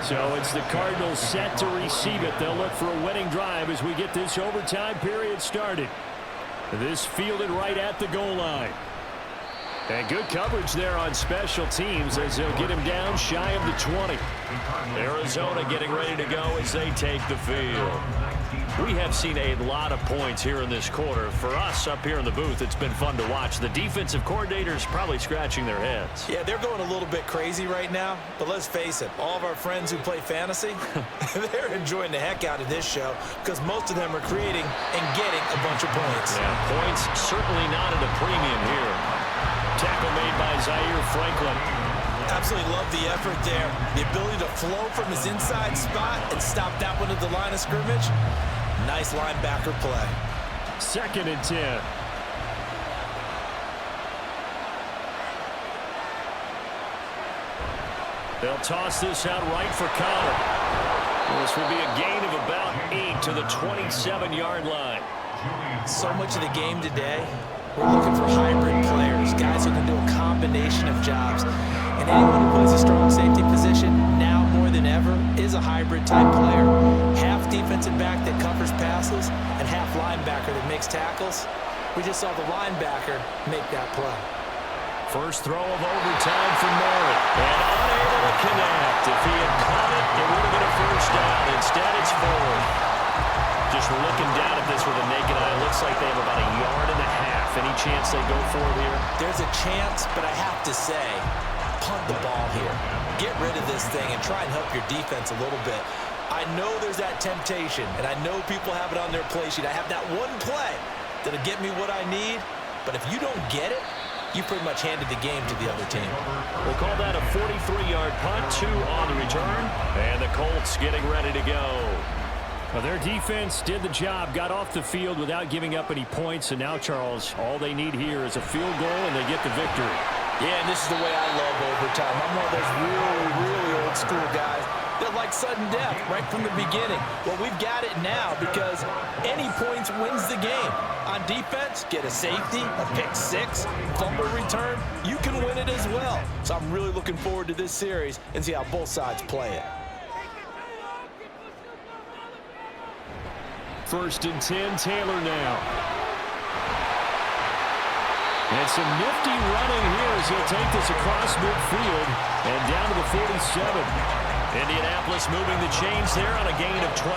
So it's the Cardinals set to receive it. They'll look for a winning drive as we get this overtime period started. This fielded right at the goal line. And good coverage there on special teams as they'll get him down shy of the 20. Arizona getting ready to go as they take the field. We have seen a lot of points here in this quarter. For us up here in the booth, it's been fun to watch. The defensive coordinators probably scratching their heads. Yeah, they're going a little bit crazy right now. But let's face it, all of our friends who play fantasy, they're enjoying the heck out of this show because most of them are creating and getting a bunch of points. Yeah, points certainly not at a premium here. Tackle made by Zaire Franklin. Absolutely love the effort there. The ability to flow from his inside spot and stop that one at the line of scrimmage. Nice linebacker play. 2nd and 10. They'll toss this out right for Connor. This will be a gain of about 8 to the 27-yard line. So much of the game today, we're looking for hybrid players, guys who can do a combination of jobs. And anyone who plays a strong safety position, now more than ever, is a hybrid type player. Half defensive back that covers passes and half linebacker that makes tackles. We just saw the linebacker make that play. First throw of overtime for Murray. And unable to connect. If he had caught it, it would have been a first down. Instead, it's 4. Just looking down at this with a naked eye, it looks like they have about 1.5 yards. Any chance they go for it here? There's a chance, but I have to say, punt the ball here. Get rid of this thing and try and help your defense a little bit. I know there's that temptation, and I know people have it on their play sheet. I have that one play that'll get me what I need, but if you don't get it, you pretty much handed the game to the other team. We'll call that a 43-yard punt, 2 on the return, and the Colts getting ready to go. Well, their defense did the job, got off the field without giving up any points, and now, Charles, all they need here is a field goal, and they get the victory. Yeah, and this is the way I love overtime. I'm one of those really old school guys that like sudden death right from the beginning. Well, we've got it now because any points wins the game. On defense, get a safety, a pick 6, fumble return, you can win it as well. So I'm really looking forward to this series and see how both sides play it. 1st and 10, Taylor now. And some nifty running here as he'll take this across midfield and down to the 47. Indianapolis moving the chains there on a gain of 12.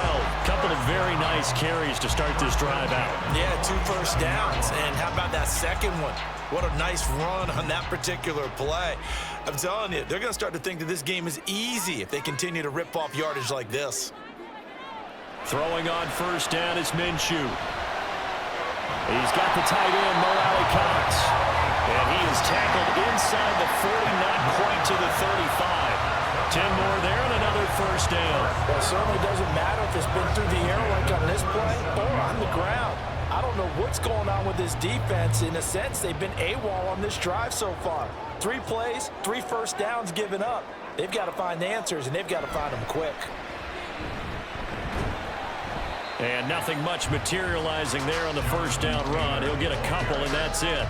Couple of very nice carries to start this drive out. Yeah, 2 first downs. And how about that second one? What a nice run on that particular play. I'm telling you, they're going to start to think that this game is easy if they continue to rip off yardage like this. Throwing on first down is Minshew. He's got the tight end, Mo Alley-Cox. And he is tackled inside the 40, not quite to the 35. 10 more there and another first down. Well, it certainly doesn't matter if it's been through the air like on this play or on the ground. I don't know what's going on with this defense. In a sense, they've been AWOL on this drive so far. 3 plays, 3 first downs given up. They've got to find the answers, and they've got to find them quick. And nothing much materializing there on the first down run. He'll get a couple, and that's it.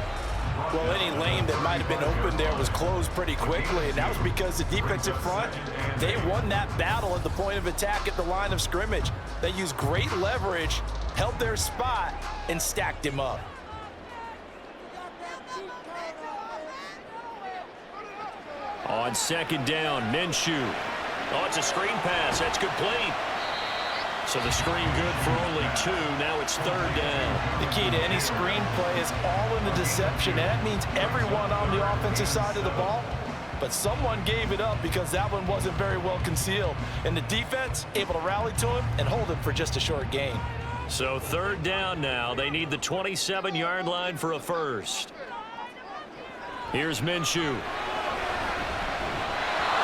Well, any lane that might have been open there was closed pretty quickly, and that was because the defensive front, they won that battle at the point of attack at the line of scrimmage. They used great leverage, held their spot, and stacked him up. On 2nd down, Minshew. Oh, it's a screen pass. That's complete. So the screen good for only 2. Now it's 3rd down. The key to any screen play is all in the deception. That means everyone on the offensive side of the ball. But someone gave it up because that one wasn't very well concealed. And the defense able to rally to him and hold him for just a short gain. So 3rd down now. They need the 27-yard line for a first. Here's Minshew.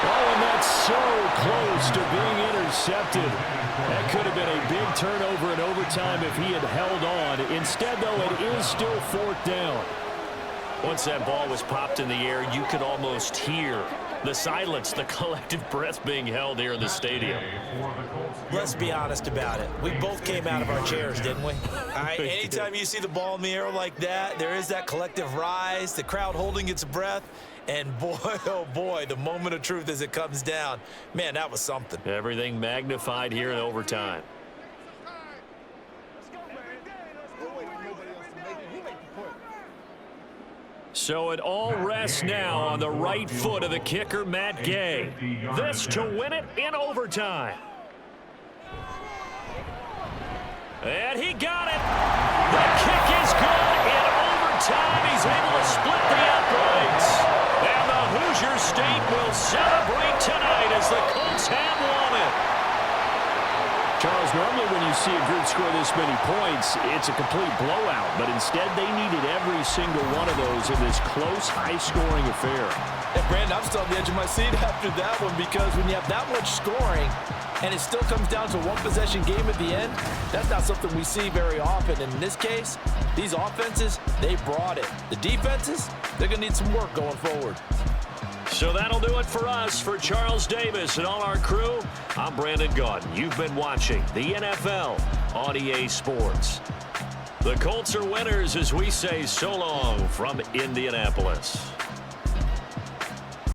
Oh, and that's so close to being intercepted. That could have been a big turnover in overtime if he had held on. Instead, though, it is still 4th down. Once that ball was popped in the air, you could almost hear the silence, the collective breath being held here in the stadium. Let's be honest about it. We both came out of our chairs, didn't we? All right, anytime you see the ball in the air like that, there is that collective rise, the crowd holding its breath. And boy, oh boy, the moment of truth as it comes down. Man, that was something. Everything magnified here in overtime. So it all rests now on the right foot of the kicker, Matt Gay. This to win it in overtime. And he got it. The kick is good in overtime. He's able to split the uprights. And the Hoosier State will celebrate tonight as the Colts have won it. Charles, normally when you see a group score this many points, it's a complete blowout. But instead, they needed every single one of those in this close, high-scoring affair. And Brandon, I'm still on the edge of my seat after that one because when you have that much scoring and it still comes down to a one-possession game at the end, that's not something we see very often. And in this case, these offenses, they brought it. The defenses, they're going to need some work going forward. So that'll do it for us. For Charles Davis and all our crew, I'm Brandon Gaudin. You've been watching the NFL on EA Sports. The Colts are winners as we say so long from Indianapolis.